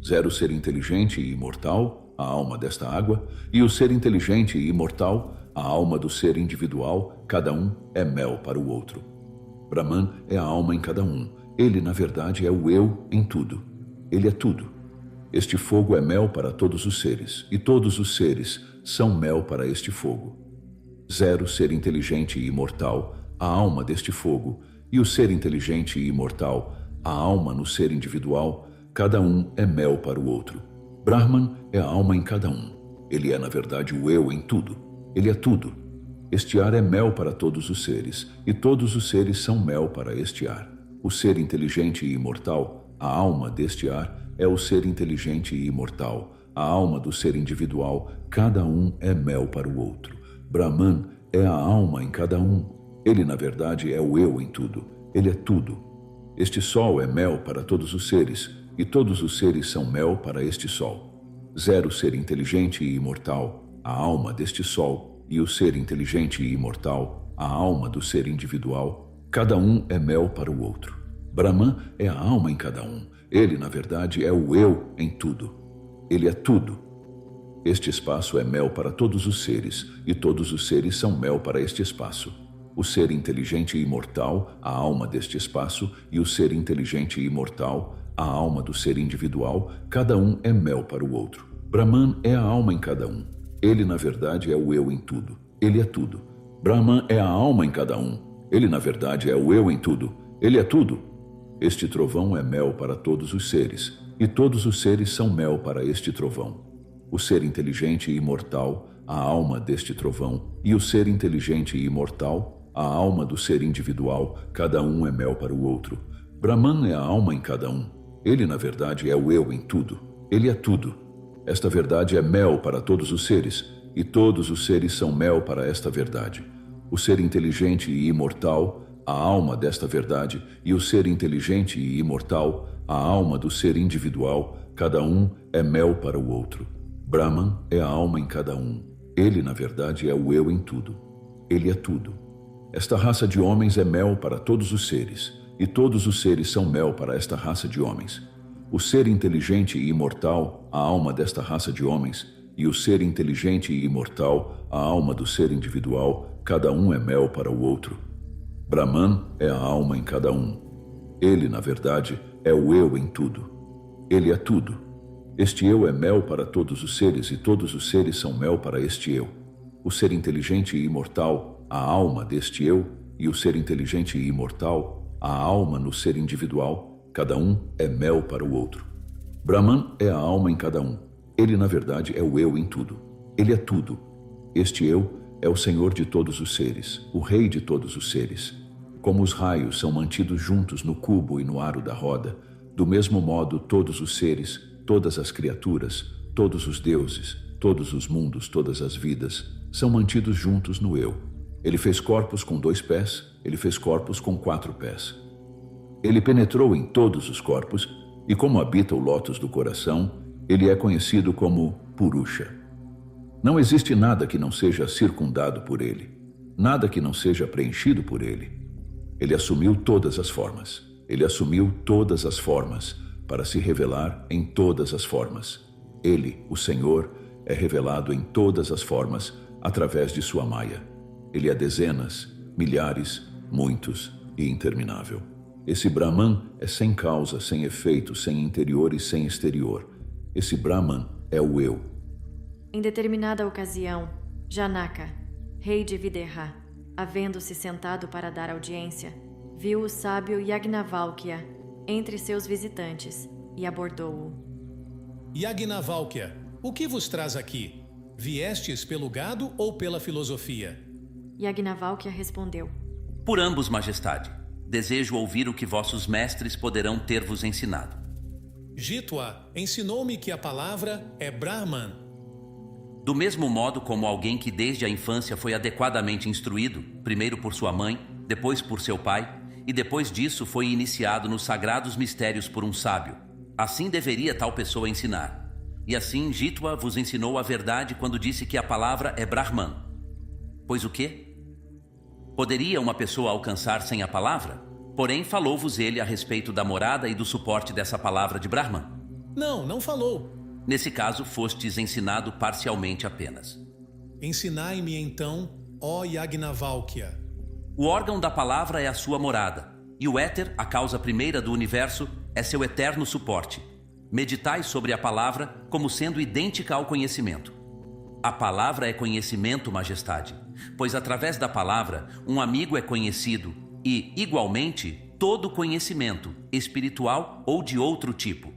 0 ser inteligente e imortal, a alma desta água, e o ser inteligente e imortal, a alma do ser individual, cada um é mel para o outro. Brahman é a alma em cada um. Ele, na verdade, é o eu em tudo. Ele é tudo. Este fogo é mel para todos os seres, e todos os seres são mel para este fogo. 0 ser inteligente e imortal, a alma deste fogo, e o ser inteligente e imortal, a alma no ser individual, cada um é mel para o outro. Brahman é a alma em cada um. Ele é, na verdade, o eu em tudo. Ele é tudo. Este ar é mel para todos os seres, e todos os seres são mel para este ar. O ser inteligente e imortal, a alma deste ar, é o ser inteligente e imortal. A alma do ser individual, cada um é mel para o outro. Brahman é a alma em cada um. Ele, na verdade, é o eu em tudo. Ele é tudo. Este sol é mel para todos os seres, e todos os seres são mel para este sol. 0 ser inteligente e imortal, a alma deste sol, e o ser inteligente e imortal, a alma do ser individual, cada um é mel para o outro. Brahman é a alma em cada um. Ele, na verdade, é o eu em tudo. Ele é tudo. Este espaço é mel para todos os seres, e todos os seres são mel para este espaço. O ser inteligente e imortal, a alma deste espaço, e o ser inteligente e imortal, a alma do ser individual, cada um é mel para o outro. Brahman é a alma em cada um. Ele, na verdade, é o eu em tudo. Ele é tudo. Brahman é a alma em cada um. Ele, na verdade, é o eu em tudo. Ele é tudo. Este trovão é mel para todos os seres, e todos os seres são mel para este trovão. O ser inteligente e imortal, a alma deste trovão, e o ser inteligente e imortal, a alma do ser individual, cada um é mel para o outro. Brahman é a alma em cada um. Ele, na verdade, é o eu em tudo. Ele é tudo. Esta verdade é mel para todos os seres, e todos os seres são mel para esta verdade. O ser inteligente e imortal, a alma desta verdade, e o ser inteligente e imortal, a alma do ser individual, cada um é mel para o outro. Brahman é a alma em cada um. Ele, na verdade, é o eu em tudo. Ele é tudo. Esta raça de homens é mel para todos os seres, e todos os seres são mel para esta raça de homens. O ser inteligente e imortal, a alma desta raça de homens, e o ser inteligente e imortal, a alma do ser individual, cada um é mel para o outro. Brahman é a alma em cada um. Ele, na verdade, é o eu em tudo. Ele é tudo. Este eu é mel para todos os seres, e todos os seres são mel para este eu. O ser inteligente e imortal, a alma deste eu, e o ser inteligente e imortal, a alma no ser individual, cada um é mel para o outro. Brahman é a alma em cada um. Ele, na verdade, é o eu em tudo. Ele é tudo. Este eu é o Senhor de todos os seres, o Rei de todos os seres. Como os raios são mantidos juntos no cubo e no aro da roda, do mesmo modo todos os seres, todas as criaturas, todos os deuses, todos os mundos, todas as vidas, são mantidos juntos no eu. Ele fez corpos com 2 pés, ele fez corpos com 4 pés. Ele penetrou em todos os corpos e, como habita o lótus do coração, ele é conhecido como Purusha. Não existe nada que não seja circundado por ele, nada que não seja preenchido por ele. Ele assumiu todas as formas. Ele assumiu todas as formas para se revelar em todas as formas. Ele, o Senhor, é revelado em todas as formas através de sua Maya. Ele é dezenas, milhares, muitos e interminável. Esse Brahman é sem causa, sem efeito, sem interior e sem exterior. Esse Brahman é o Eu. Em determinada ocasião, Janaka, rei de Videha, havendo-se sentado para dar audiência, viu o sábio Yagnavalkya entre seus visitantes e abordou-o. Yagnavalkya, o que vos traz aqui? Viestes pelo gado ou pela filosofia? Yagnavalkya respondeu: Por ambos, majestade. Desejo ouvir o que vossos mestres poderão ter vos ensinado. Jitwa ensinou-me que a palavra é Brahman. Do mesmo modo como alguém que desde a infância foi adequadamente instruído, primeiro por sua mãe, depois por seu pai, e depois disso foi iniciado nos sagrados mistérios por um sábio. Assim deveria tal pessoa ensinar. E assim Jitwa vos ensinou a verdade quando disse que a palavra é Brahman. Pois o quê? Poderia uma pessoa alcançar sem a palavra? Porém, falou-vos ele a respeito da morada e do suporte dessa palavra de Brahman? Não falou. Nesse caso, fostes ensinado parcialmente apenas. Ensinai-me então, ó Yagnavalkya. O órgão da palavra é a sua morada, e o éter, a causa primeira do universo, é seu eterno suporte. Meditai sobre a palavra como sendo idêntica ao conhecimento. A palavra é conhecimento, majestade, pois através da palavra um amigo é conhecido e, igualmente, todo conhecimento, espiritual ou de outro tipo.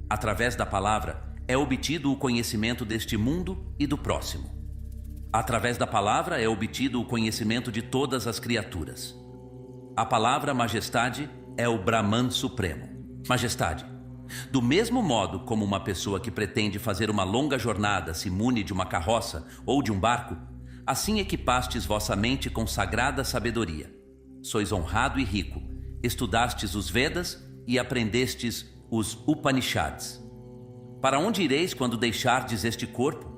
Através da palavra é obtido o conhecimento deste mundo e do próximo. Através da palavra é obtido o conhecimento de todas as criaturas. A palavra, majestade, é o Brahman Supremo. Majestade, do mesmo modo como uma pessoa que pretende fazer uma longa jornada se mune de uma carroça ou de um barco, assim equipastes vossa mente com sagrada sabedoria. Sois honrado e rico, estudastes os Vedas e aprendestes os Upanishads. Para onde ireis quando deixardes este corpo?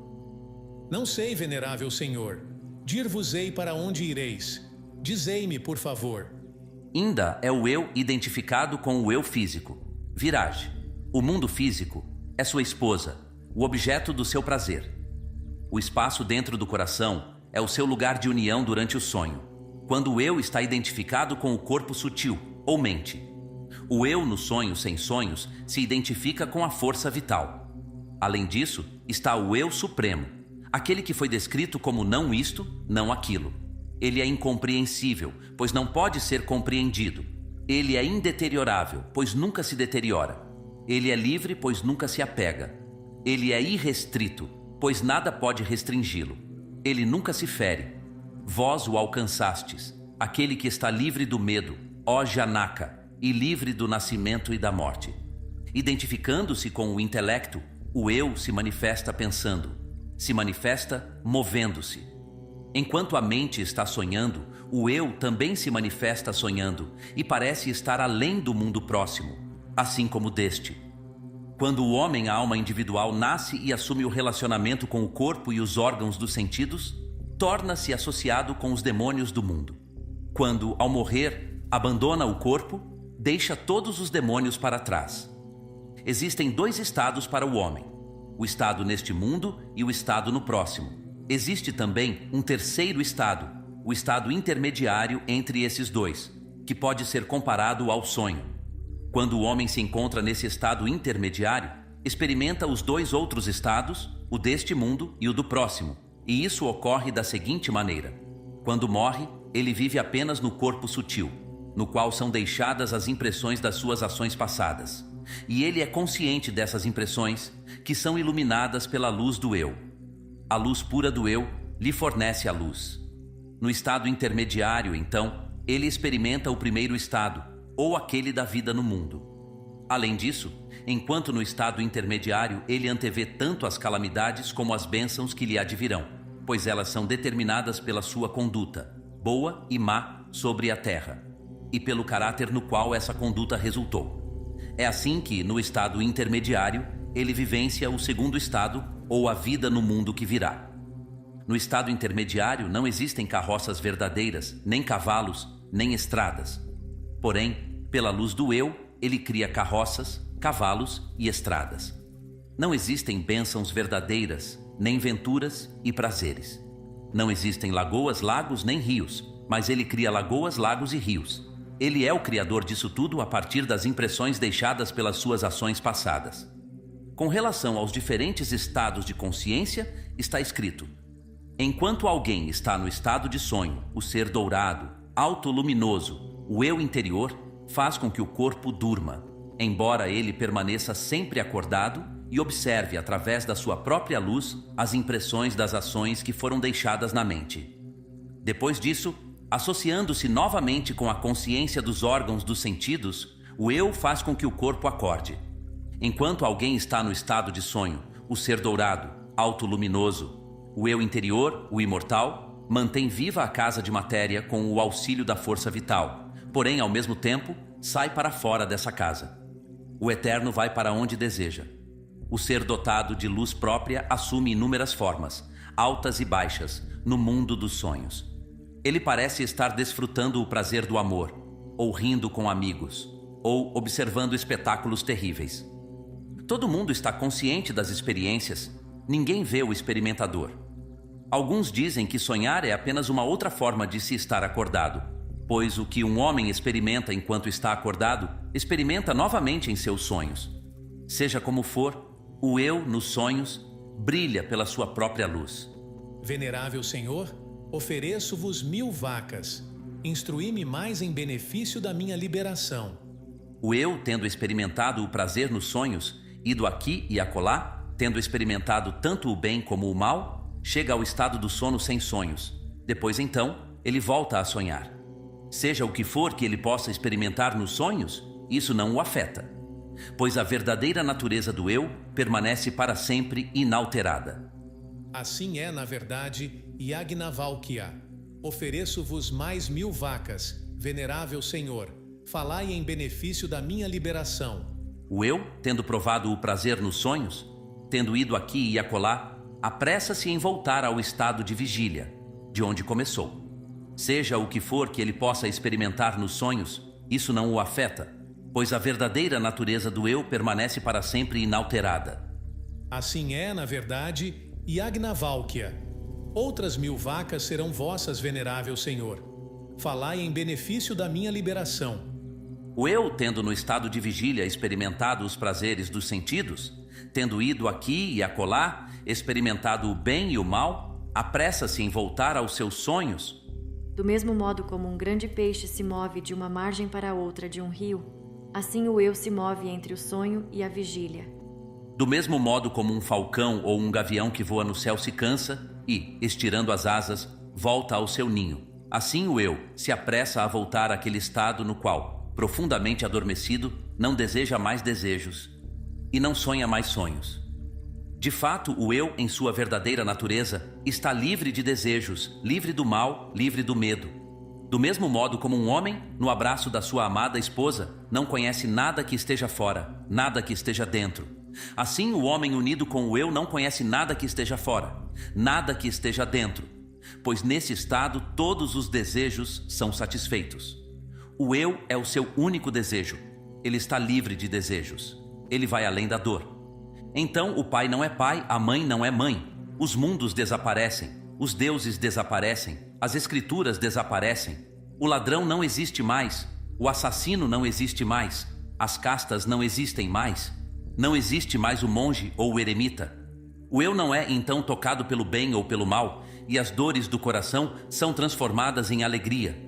Não sei, venerável senhor. Dir-vos-ei para onde ireis. Dizei-me, por favor. Inda é o eu identificado com o eu físico. Viraj, o mundo físico, é sua esposa, o objeto do seu prazer. O espaço dentro do coração é o seu lugar de união durante o sonho, quando o eu está identificado com o corpo sutil, ou mente. O eu no sonho sem sonhos se identifica com a força vital. Além disso, está o eu supremo, aquele que foi descrito como não isto, não aquilo. Ele é incompreensível, pois não pode ser compreendido. Ele é indeteriorável, pois nunca se deteriora. Ele é livre, pois nunca se apega. Ele é irrestrito, pois nada pode restringi-lo. Ele nunca se fere. Vós o alcançastes, aquele que está livre do medo, ó Janaka, e livre do nascimento e da morte. Identificando-se com o intelecto, o eu se manifesta pensando, se manifesta movendo-se. Enquanto a mente está sonhando, o eu também se manifesta sonhando e parece estar além do mundo próximo, assim como deste. Quando o homem, a alma individual, nasce e assume o relacionamento com o corpo e os órgãos dos sentidos, torna-se associado com os demônios do mundo. Quando, ao morrer, abandona o corpo, deixa todos os demônios para trás. Existem dois estados para o homem: o estado neste mundo e o estado no próximo. Existe também um terceiro estado, o estado intermediário entre esses dois, que pode ser comparado ao sonho. Quando o homem se encontra nesse estado intermediário, experimenta os dois outros estados, o deste mundo e o do próximo, e isso ocorre da seguinte maneira: quando morre, ele vive apenas no corpo sutil, no qual são deixadas as impressões das suas ações passadas, e ele é consciente dessas impressões, que são iluminadas pela luz do eu. A luz pura do eu lhe fornece a luz. No estado intermediário, então, ele experimenta o primeiro estado, ou aquele da vida no mundo. Além disso, enquanto no estado intermediário ele antevê tanto as calamidades como as bênçãos que lhe advirão, pois elas são determinadas pela sua conduta, boa e má, sobre a terra. e pelo caráter no qual essa conduta resultou. É assim que, no estado intermediário, ele vivencia o segundo estado, ou a vida no mundo que virá. No estado intermediário não existem carroças verdadeiras, nem cavalos, nem estradas. Porém, pela luz do eu, ele cria carroças, cavalos e estradas. Não existem bênçãos verdadeiras, nem venturas e prazeres. Não existem lagoas, lagos nem rios, mas ele cria lagoas, lagos e rios. Ele é o criador disso tudo a partir das impressões deixadas pelas suas ações passadas. Com relação aos diferentes estados de consciência, está escrito: enquanto alguém está no estado de sonho, o ser dourado, autoluminoso, o eu interior, faz com que o corpo durma, embora ele permaneça sempre acordado e observe através da sua própria luz as impressões das ações que foram deixadas na mente. Depois disso, associando-se novamente com a consciência dos órgãos dos sentidos, o eu faz com que o corpo acorde. Enquanto alguém está no estado de sonho, o ser dourado, autoluminoso, o eu interior, o imortal, mantém viva a casa de matéria com o auxílio da força vital, porém, ao mesmo tempo, sai para fora dessa casa. O eterno vai para onde deseja. O ser dotado de luz própria assume inúmeras formas, altas e baixas, no mundo dos sonhos. Ele parece estar desfrutando o prazer do amor, ou rindo com amigos, ou observando espetáculos terríveis. Todo mundo está consciente das experiências, ninguém vê o experimentador. Alguns dizem que sonhar é apenas uma outra forma de se estar acordado, pois o que um homem experimenta enquanto está acordado, experimenta novamente em seus sonhos. Seja como for, o eu, nos sonhos, brilha pela sua própria luz. Venerável Senhor, ofereço-vos 1000 vacas. Instruí-me mais em benefício da minha liberação. O eu, tendo experimentado o prazer nos sonhos, ido aqui e acolá, tendo experimentado tanto o bem como o mal, chega ao estado do sono sem sonhos. Depois, então, ele volta a sonhar. Seja o que for que ele possa experimentar nos sonhos, isso não o afeta, pois a verdadeira natureza do eu permanece para sempre inalterada. Assim é, na verdade, Yagnavalkya. Ofereço-vos mais 1000 vacas, venerável Senhor. Falai em benefício da minha liberação. O eu, tendo provado o prazer nos sonhos, tendo ido aqui e acolá, apressa-se em voltar ao estado de vigília, de onde começou. Seja o que for que ele possa experimentar nos sonhos, isso não o afeta, pois a verdadeira natureza do eu permanece para sempre inalterada. Assim é, na verdade, Yagnavalkya. Outras 1000 vacas serão vossas, venerável Senhor. Falai em benefício da minha liberação. O eu, tendo no estado de vigília experimentado os prazeres dos sentidos, tendo ido aqui e acolá, experimentado o bem e o mal, apressa-se em voltar aos seus sonhos. Do mesmo modo como um grande peixe se move de uma margem para outra de um rio, assim o eu se move entre o sonho e a vigília. Do mesmo modo como um falcão ou um gavião que voa no céu se cansa e, estirando as asas, volta ao seu ninho, assim o eu se apressa a voltar àquele estado no qual, profundamente adormecido, não deseja mais desejos e não sonha mais sonhos. De fato, o eu, em sua verdadeira natureza, está livre de desejos, livre do mal, livre do medo. Do mesmo modo como um homem, no abraço da sua amada esposa, não conhece nada que esteja fora, nada que esteja dentro. Assim, o homem unido com o eu não conhece nada que esteja fora, nada que esteja dentro, pois nesse estado todos os desejos são satisfeitos. O eu é o seu único desejo. Ele está livre de desejos. Ele vai além da dor. Então o pai não é pai, a mãe não é mãe. Os mundos desaparecem, os deuses desaparecem, as escrituras desaparecem. O ladrão não existe mais, o assassino não existe mais, as castas não existem mais. Não existe mais o monge ou o eremita. O eu não é então tocado pelo bem ou pelo mal, e as dores do coração são transformadas em alegria.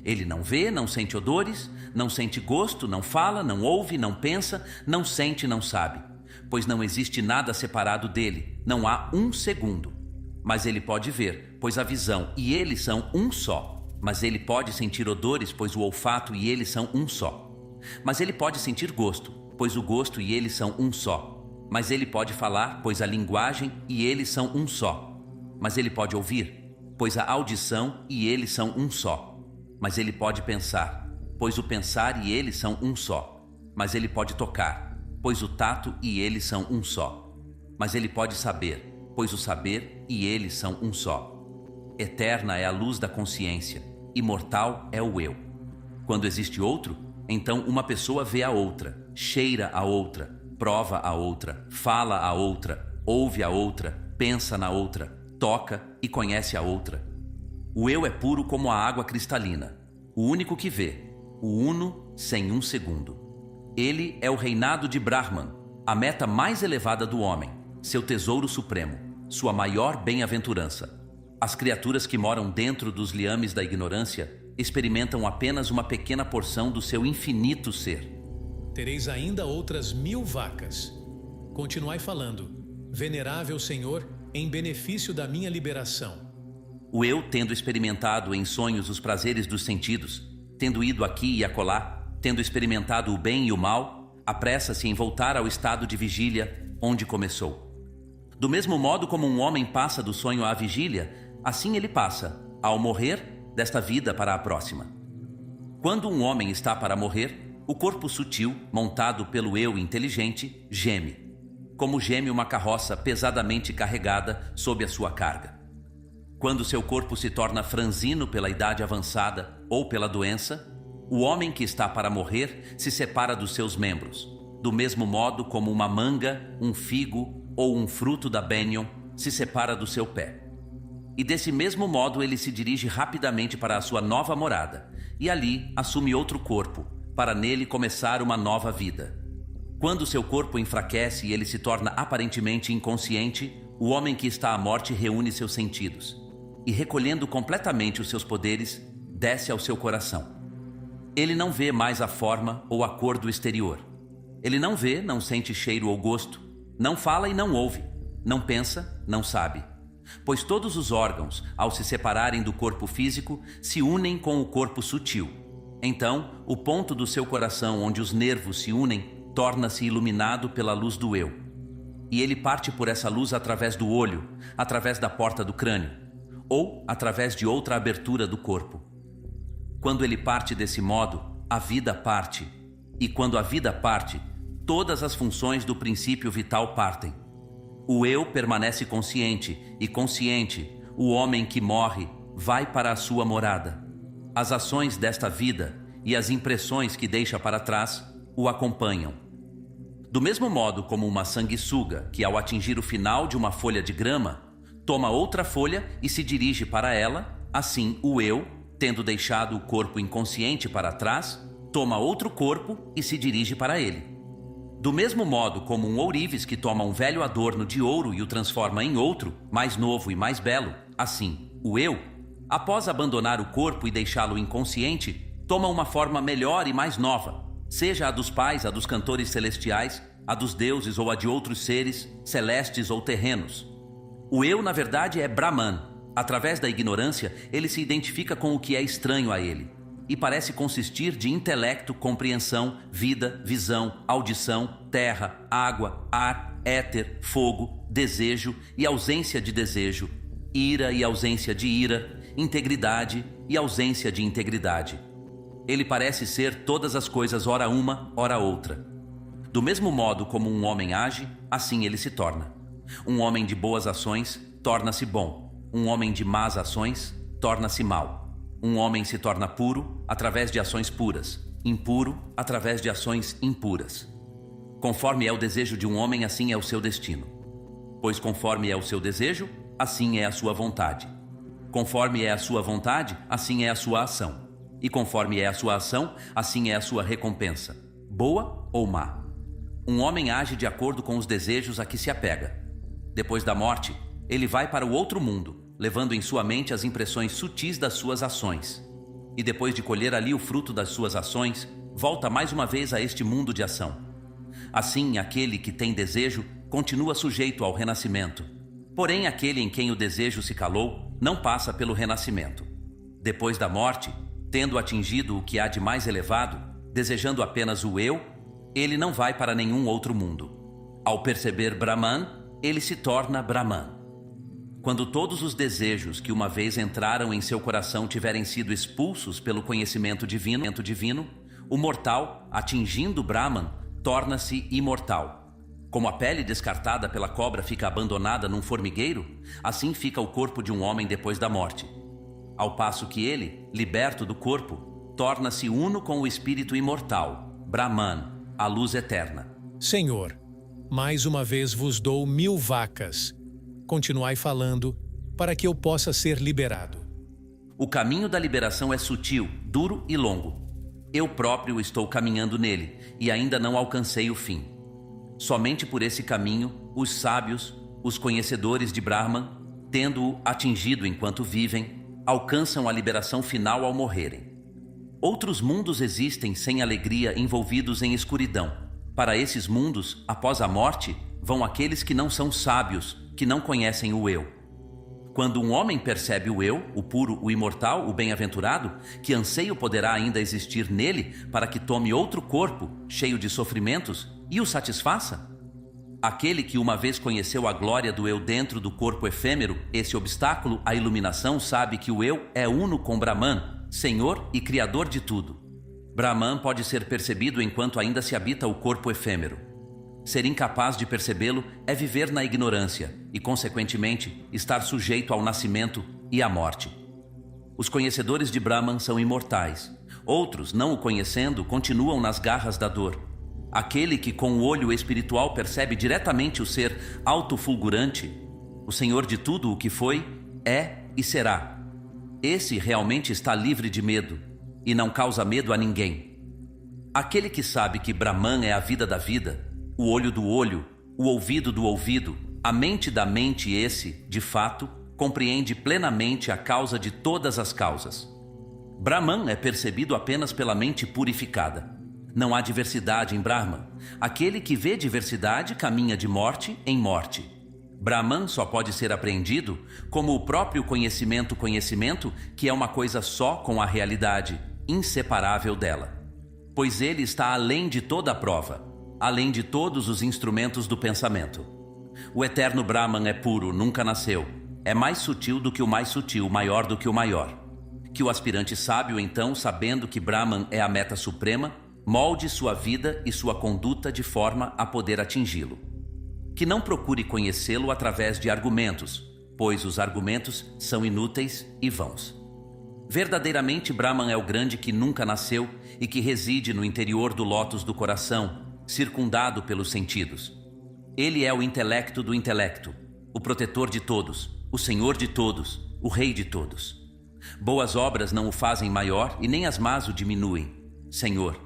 Ele não vê, não sente odores, não sente gosto, não fala, não ouve, não pensa, não sente, não sabe, pois não existe nada separado dele, não há um segundo. Mas ele pode ver, pois a visão e ele são um só. Mas ele pode sentir odores, pois o olfato e ele são um só. Mas ele pode sentir gosto, pois o gosto e ele são um só. Mas ele pode falar, pois a linguagem e ele são um só. Mas ele pode ouvir, pois a audição e ele são um só. Mas ele pode pensar, pois o pensar e ele são um só. Mas ele pode tocar, pois o tato e ele são um só. Mas ele pode saber, pois o saber e ele são um só. Eterna é a luz da consciência, imortal é o eu. Quando existe outro, então uma pessoa vê a outra, cheira a outra, prova a outra, fala a outra, ouve a outra, pensa na outra, toca e conhece a outra. O eu é puro como a água cristalina, o único que vê, o uno sem um segundo. Ele é o reinado de Brahman, a meta mais elevada do homem, seu tesouro supremo, sua maior bem-aventurança. As criaturas que moram dentro dos liames da ignorância experimentam apenas uma pequena porção do seu infinito ser. Tereis ainda outras 1000 vacas. Continuai falando, venerável Senhor, em benefício da minha liberação. O eu, tendo experimentado em sonhos os prazeres dos sentidos, tendo ido aqui e acolá, tendo experimentado o bem e o mal, apressa-se em voltar ao estado de vigília onde começou. Do mesmo modo como um homem passa do sonho à vigília, assim ele passa, ao morrer, desta vida para a próxima. Quando um homem está para morrer, o corpo sutil, montado pelo eu inteligente, geme, como geme uma carroça pesadamente carregada sob a sua carga. Quando seu corpo se torna franzino pela idade avançada ou pela doença, o homem que está para morrer se separa dos seus membros, do mesmo modo como uma manga, um figo ou um fruto da Benyon se separa do seu pé. E desse mesmo modo ele se dirige rapidamente para a sua nova morada, e ali assume outro corpo, para nele começar uma nova vida. Quando seu corpo enfraquece e ele se torna aparentemente inconsciente, o homem que está à morte reúne seus sentidos, e recolhendo completamente os seus poderes, desce ao seu coração. Ele não vê mais a forma ou a cor do exterior. Ele não vê, não sente cheiro ou gosto, não fala e não ouve, não pensa, não sabe. Pois todos os órgãos, ao se separarem do corpo físico, se unem com o corpo sutil. Então, o ponto do seu coração onde os nervos se unem torna-se iluminado pela luz do eu. E ele parte por essa luz através do olho, através da porta do crânio, ou através de outra abertura do corpo. Quando ele parte desse modo, a vida parte. E quando a vida parte, todas as funções do princípio vital partem. O eu permanece consciente, e consciente, o homem que morre vai para a sua morada. As ações desta vida e as impressões que deixa para trás o acompanham. Do mesmo modo como uma sanguessuga que, ao atingir o final de uma folha de grama, toma outra folha e se dirige para ela, assim o eu, tendo deixado o corpo inconsciente para trás, toma outro corpo e se dirige para ele. Do mesmo modo como um ourives que toma um velho adorno de ouro e o transforma em outro, mais novo e mais belo, assim, o eu, após abandonar o corpo e deixá-lo inconsciente, toma uma forma melhor e mais nova, seja a dos pais, a dos cantores celestiais, a dos deuses ou a de outros seres, celestes ou terrenos. O eu, na verdade, é Brahman. Através da ignorância, ele se identifica com o que é estranho a ele, e parece consistir de intelecto, compreensão, vida, visão, audição, terra, água, ar, éter, fogo, desejo e ausência de desejo, ira e ausência de ira, integridade e ausência de integridade. Ele parece ser todas as coisas ora uma, ora outra. Do mesmo modo como um homem age, assim ele se torna. Um homem de boas ações torna-se bom. Um homem de más ações torna-se mau. Um homem se torna puro através de ações puras, impuro através de ações impuras. Conforme é o desejo de um homem, assim é o seu destino. Pois conforme é o seu desejo, assim é a sua vontade. Conforme é a sua vontade, assim é a sua ação. E conforme é a sua ação, assim é a sua recompensa, boa ou má. Um homem age de acordo com os desejos a que se apega. Depois da morte, ele vai para o outro mundo, levando em sua mente as impressões sutis das suas ações. E depois de colher ali o fruto das suas ações, volta mais uma vez a este mundo de ação. Assim, aquele que tem desejo continua sujeito ao renascimento. Porém, aquele em quem o desejo se calou não passa pelo renascimento. Depois da morte, tendo atingido o que há de mais elevado, desejando apenas o eu, ele não vai para nenhum outro mundo. Ao perceber Brahman, ele se torna Brahman. Quando todos os desejos que uma vez entraram em seu coração tiverem sido expulsos pelo conhecimento divino, o mortal, atingindo Brahman, torna-se imortal. Como a pele descartada pela cobra fica abandonada num formigueiro, assim fica o corpo de um homem depois da morte. Ao passo que ele, liberto do corpo, torna-se uno com o espírito imortal, Brahman, a luz eterna. Senhor, mais uma vez vos dou 1000 vacas. Continuai falando, para que eu possa ser liberado. O caminho da liberação é sutil, duro e longo. Eu próprio estou caminhando nele, e ainda não alcancei o fim. Somente por esse caminho, os sábios, os conhecedores de Brahman, tendo-o atingido enquanto vivem, alcançam a liberação final ao morrerem. Outros mundos existem sem alegria, envolvidos em escuridão. Para esses mundos, após a morte, vão aqueles que não são sábios, que não conhecem o eu. Quando um homem percebe o eu, o puro, o imortal, o bem-aventurado, que anseio poderá ainda existir nele para que tome outro corpo, cheio de sofrimentos, e o satisfaça? Aquele que uma vez conheceu a glória do eu dentro do corpo efêmero, esse obstáculo à iluminação, sabe que o eu é uno com Brahman, Senhor e Criador de tudo. Brahman pode ser percebido enquanto ainda se habita o corpo efêmero. Ser incapaz de percebê-lo é viver na ignorância e, consequentemente, estar sujeito ao nascimento e à morte. Os conhecedores de Brahman são imortais. Outros, não o conhecendo, continuam nas garras da dor. Aquele que com o olho espiritual percebe diretamente o ser autofulgurante, o Senhor de tudo o que foi, é e será. Esse realmente está livre de medo e não causa medo a ninguém. Aquele que sabe que Brahman é a vida da vida, o olho do olho, o ouvido do ouvido, a mente da mente, esse, de fato, compreende plenamente a causa de todas as causas. Brahman é percebido apenas pela mente purificada. Não há diversidade em Brahman. Aquele que vê diversidade caminha de morte em morte. Brahman só pode ser apreendido como o próprio conhecimento, que é uma coisa só com a realidade, inseparável dela. Pois ele está além de toda a prova, além de todos os instrumentos do pensamento. O eterno Brahman é puro, nunca nasceu. É mais sutil do que o mais sutil, maior do que o maior. Que o aspirante sábio, então, sabendo que Brahman é a meta suprema, molde sua vida e sua conduta de forma a poder atingi-lo. Que não procure conhecê-lo através de argumentos, pois os argumentos são inúteis e vãos. Verdadeiramente, Brahman é o grande que nunca nasceu e que reside no interior do lótus do coração, circundado pelos sentidos. Ele é o intelecto do intelecto, o protetor de todos, o Senhor de todos, o Rei de todos. Boas obras não o fazem maior e nem as más o diminuem. Senhor,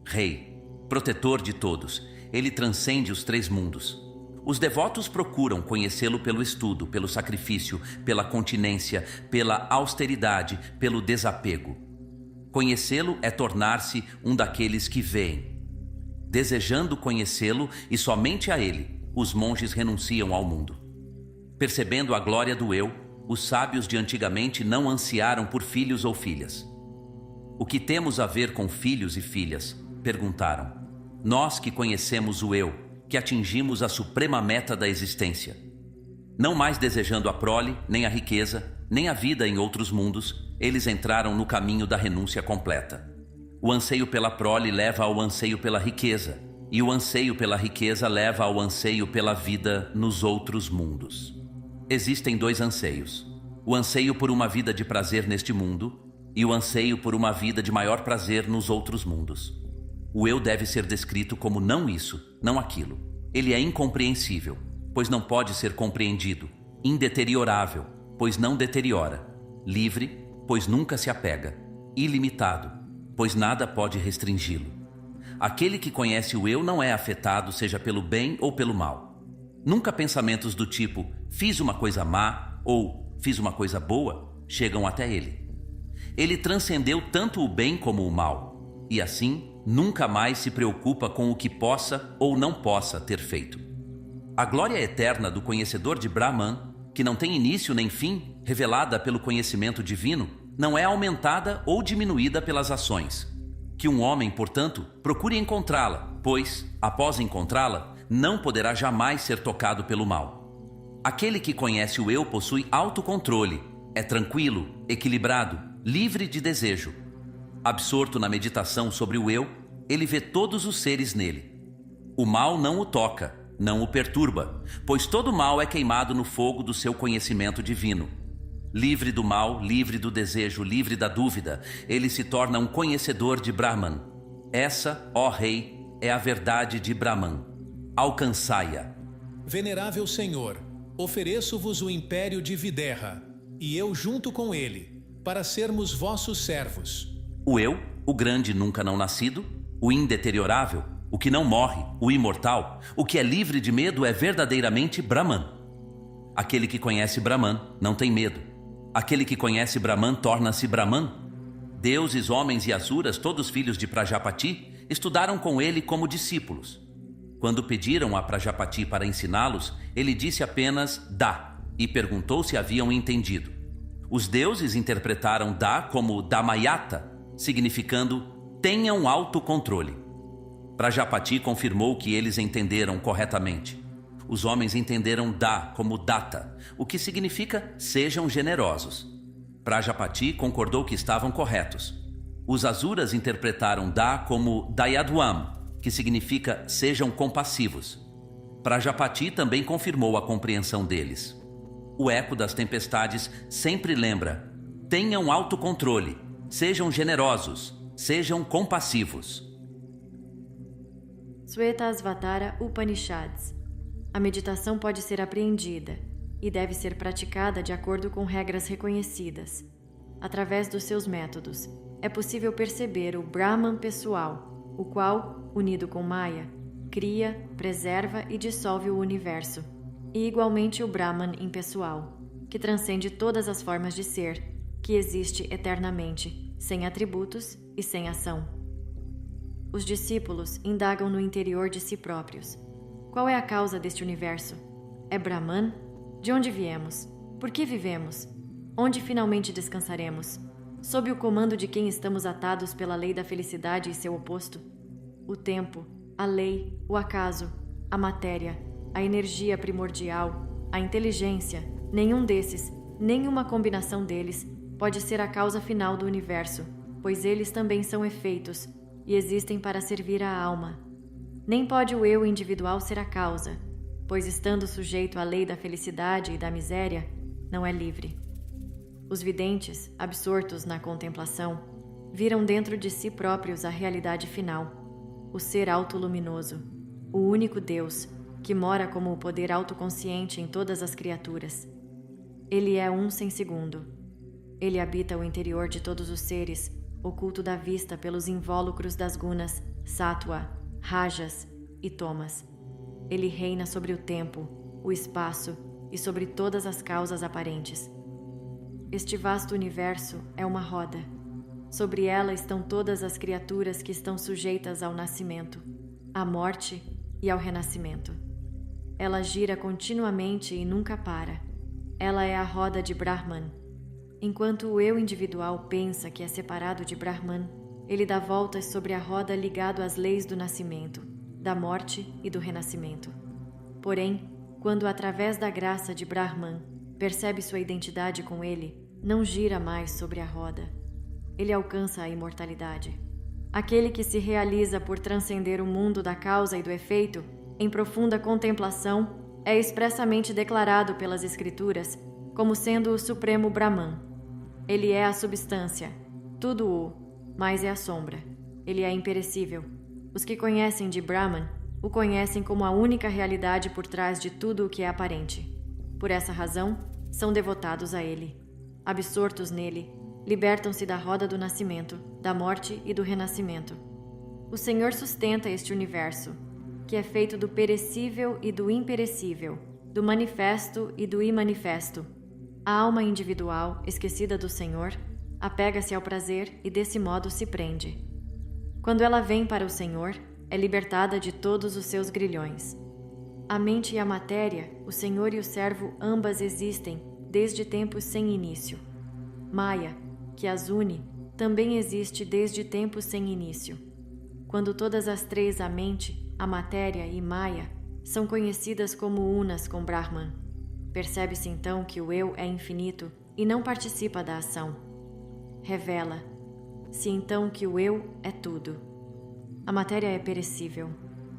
Rei, protetor de todos, ele transcende os 3 mundos. Os devotos procuram conhecê-lo pelo estudo, pelo sacrifício, pela continência, pela austeridade, pelo desapego. Conhecê-lo é tornar-se um daqueles que veem. Desejando conhecê-lo e somente a ele, os monges renunciam ao mundo. Percebendo a glória do eu, os sábios de antigamente não ansiaram por filhos ou filhas. O que temos a ver com filhos e filhas? Perguntaram. Nós que conhecemos o eu, que atingimos a suprema meta da existência. Não mais desejando a prole, nem a riqueza, nem a vida em outros mundos, eles entraram no caminho da renúncia completa. O anseio pela prole leva ao anseio pela riqueza, e o anseio pela riqueza leva ao anseio pela vida nos outros mundos. Existem 2 anseios: o anseio por uma vida de prazer neste mundo e o anseio por uma vida de maior prazer nos outros mundos. O eu deve ser descrito como não isso, não aquilo. Ele é incompreensível, pois não pode ser compreendido, indeteriorável, pois não deteriora, livre, pois nunca se apega, ilimitado, pois nada pode restringi-lo. Aquele que conhece o eu não é afetado, seja pelo bem ou pelo mal. Nunca pensamentos do tipo, fiz uma coisa má ou fiz uma coisa boa, chegam até ele. Ele transcendeu tanto o bem como o mal, e assim nunca mais se preocupa com o que possa ou não possa ter feito. A glória eterna do conhecedor de Brahman, que não tem início nem fim, revelada pelo conhecimento divino, não é aumentada ou diminuída pelas ações. Que um homem, portanto, procure encontrá-la, pois, após encontrá-la, não poderá jamais ser tocado pelo mal. Aquele que conhece o eu possui autocontrole, é tranquilo, equilibrado, livre de desejo. Absorto na meditação sobre o eu, ele vê todos os seres nele. O mal não o toca, não o perturba, pois todo mal é queimado no fogo do seu conhecimento divino. Livre do mal, livre do desejo, livre da dúvida, ele se torna um conhecedor de Brahman. Essa, ó Rei, é a verdade de Brahman. Alcançai-a. Venerável Senhor, ofereço-vos o império de Videha, e eu junto com ele, para sermos vossos servos. O eu, o grande nunca não nascido, o indeteriorável, o que não morre, o imortal, o que é livre de medo é verdadeiramente Brahman. Aquele que conhece Brahman não tem medo. Aquele que conhece Brahman torna-se Brahman. Deuses, homens e asuras, todos filhos de Prajapati, estudaram com ele como discípulos. Quando pediram a Prajapati para ensiná-los, ele disse apenas Dá e perguntou se haviam entendido. Os deuses interpretaram Dá como Damayata, significando tenham autocontrole. Prajapati confirmou que eles entenderam corretamente. Os homens entenderam Dá como Data, o que significa sejam generosos. Prajapati concordou que estavam corretos. Os asuras interpretaram Dá como Dayadwam, que significa sejam compassivos. Prajapati também confirmou a compreensão deles. O eco das tempestades sempre lembra: tenham autocontrole, sejam generosos, sejam compassivos. Shvetasvatara Upanishads. A meditação pode ser apreendida e deve ser praticada de acordo com regras reconhecidas. Através dos seus métodos, é possível perceber o Brahman pessoal, o qual, unido com Maya, cria, preserva e dissolve o universo, e igualmente o Brahman impessoal, que transcende todas as formas de ser, que existe eternamente, sem atributos e sem ação. Os discípulos indagam no interior de si próprios. Qual é a causa deste universo? É Brahman? De onde viemos? Por que vivemos? Onde finalmente descansaremos? Sob o comando de quem estamos atados pela lei da felicidade e seu oposto? O tempo, a lei, o acaso, a matéria, a energia primordial, a inteligência, nenhum desses, nenhuma combinação deles, pode ser a causa final do universo, pois eles também são efeitos e existem para servir a alma. Nem pode o eu individual ser a causa, pois estando sujeito à lei da felicidade e da miséria, não é livre. Os videntes, absortos na contemplação, viram dentro de si próprios a realidade final, o ser autoluminoso, o único Deus, que mora como o poder autoconsciente em todas as criaturas. Ele é um sem segundo. Ele habita o interior de todos os seres, oculto da vista pelos invólucros das gunas, sattva, rajas e tomas. Ele reina sobre o tempo, o espaço e sobre todas as causas aparentes. Este vasto universo é uma roda. Sobre ela estão todas as criaturas que estão sujeitas ao nascimento, à morte e ao renascimento. Ela gira continuamente e nunca para. Ela é a roda de Brahman. Enquanto o eu individual pensa que é separado de Brahman, ele dá voltas sobre a roda ligado às leis do nascimento, da morte e do renascimento. Porém, quando através da graça de Brahman percebe sua identidade com ele, não gira mais sobre a roda. Ele alcança a imortalidade. Aquele que se realiza por transcender o mundo da causa e do efeito, em profunda contemplação, é expressamente declarado pelas Escrituras como sendo o Supremo Brahman. Ele é a substância, tudo o, mas é a sombra. Ele é imperecível. Os que conhecem de Brahman o conhecem como a única realidade por trás de tudo o que é aparente. Por essa razão, são devotados a ele. Absortos nele, libertam-se da roda do nascimento, da morte e do renascimento. O Senhor sustenta este universo, que é feito do perecível e do imperecível, do manifesto e do imanifesto. A alma individual, esquecida do Senhor, apega-se ao prazer e desse modo se prende. Quando ela vem para o Senhor, é libertada de todos os seus grilhões. A mente e a matéria, o Senhor e o servo ambas existem desde tempos sem início. Maya, que as une, também existe desde tempos sem início. Quando todas as três, a mente, a matéria e Maya, são conhecidas como unas com Brahman. Percebe-se então que o eu é infinito e não participa da ação. Revela-se então que o eu é tudo. A matéria é perecível.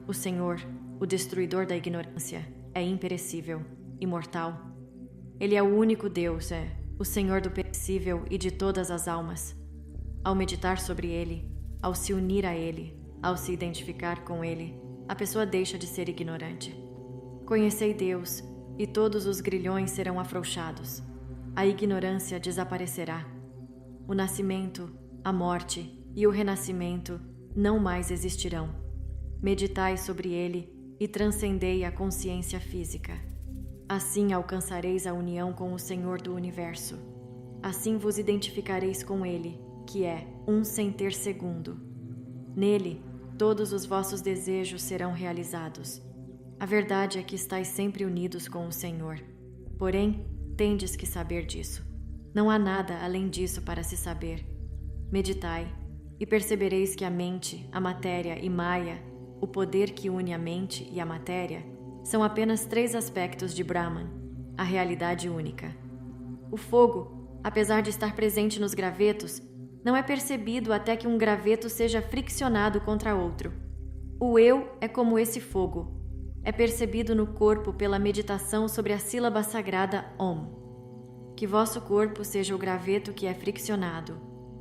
O Senhor, o destruidor da ignorância, é imperecível, imortal. Ele é o único Deus, o Senhor do perecível e de todas as almas. Ao meditar sobre Ele, ao se unir a Ele, ao se identificar com Ele, a pessoa deixa de ser ignorante. Conhecei Deus, e todos os grilhões serão afrouxados. A ignorância desaparecerá. O nascimento, a morte e o renascimento não mais existirão. Meditai sobre ele e transcendei a consciência física. Assim alcançareis a união com o Senhor do Universo. Assim vos identificareis com ele, que é um sem ter segundo. Nele, todos os vossos desejos serão realizados. A verdade é que estáis sempre unidos com o Senhor. Porém, tendes que saber disso. Não há nada além disso para se saber. Meditai, e percebereis que a mente, a matéria e Maya, o poder que une a mente e a matéria, são apenas 3 aspectos de Brahman, a realidade única. O fogo, apesar de estar presente nos gravetos, não é percebido até que um graveto seja friccionado contra outro. O eu é como esse fogo. É percebido no corpo pela meditação sobre a sílaba sagrada Om. Que vosso corpo seja o graveto que é friccionado,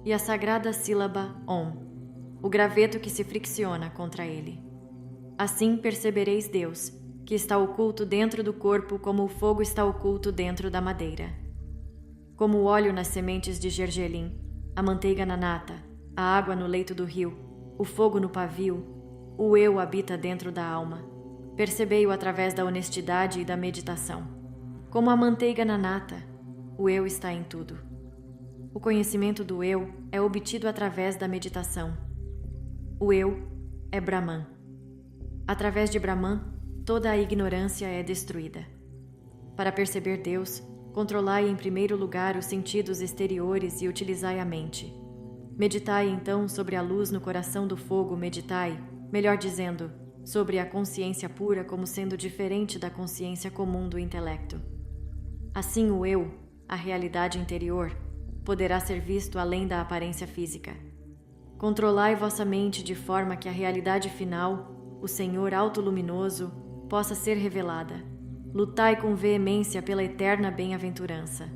e a sagrada sílaba Om, o graveto que se fricciona contra ele. Assim percebereis Deus, que está oculto dentro do corpo como o fogo está oculto dentro da madeira. Como o óleo nas sementes de gergelim, a manteiga na nata, a água no leito do rio, o fogo no pavio, o eu habita dentro da alma. Percebei-o através da honestidade e da meditação. Como a manteiga na nata, o eu está em tudo. O conhecimento do eu é obtido através da meditação. O eu é Brahman. Através de Brahman, toda a ignorância é destruída. Para perceber Deus, controlai em primeiro lugar os sentidos exteriores e utilizai a mente. Meditai então sobre a luz no coração do fogo, meditai, melhor dizendo, sobre a consciência pura como sendo diferente da consciência comum do intelecto. Assim o eu, a realidade interior, poderá ser visto além da aparência física. Controlai vossa mente de forma que a realidade final, o Senhor autoluminoso, possa ser revelada. Lutai com veemência pela eterna bem-aventurança.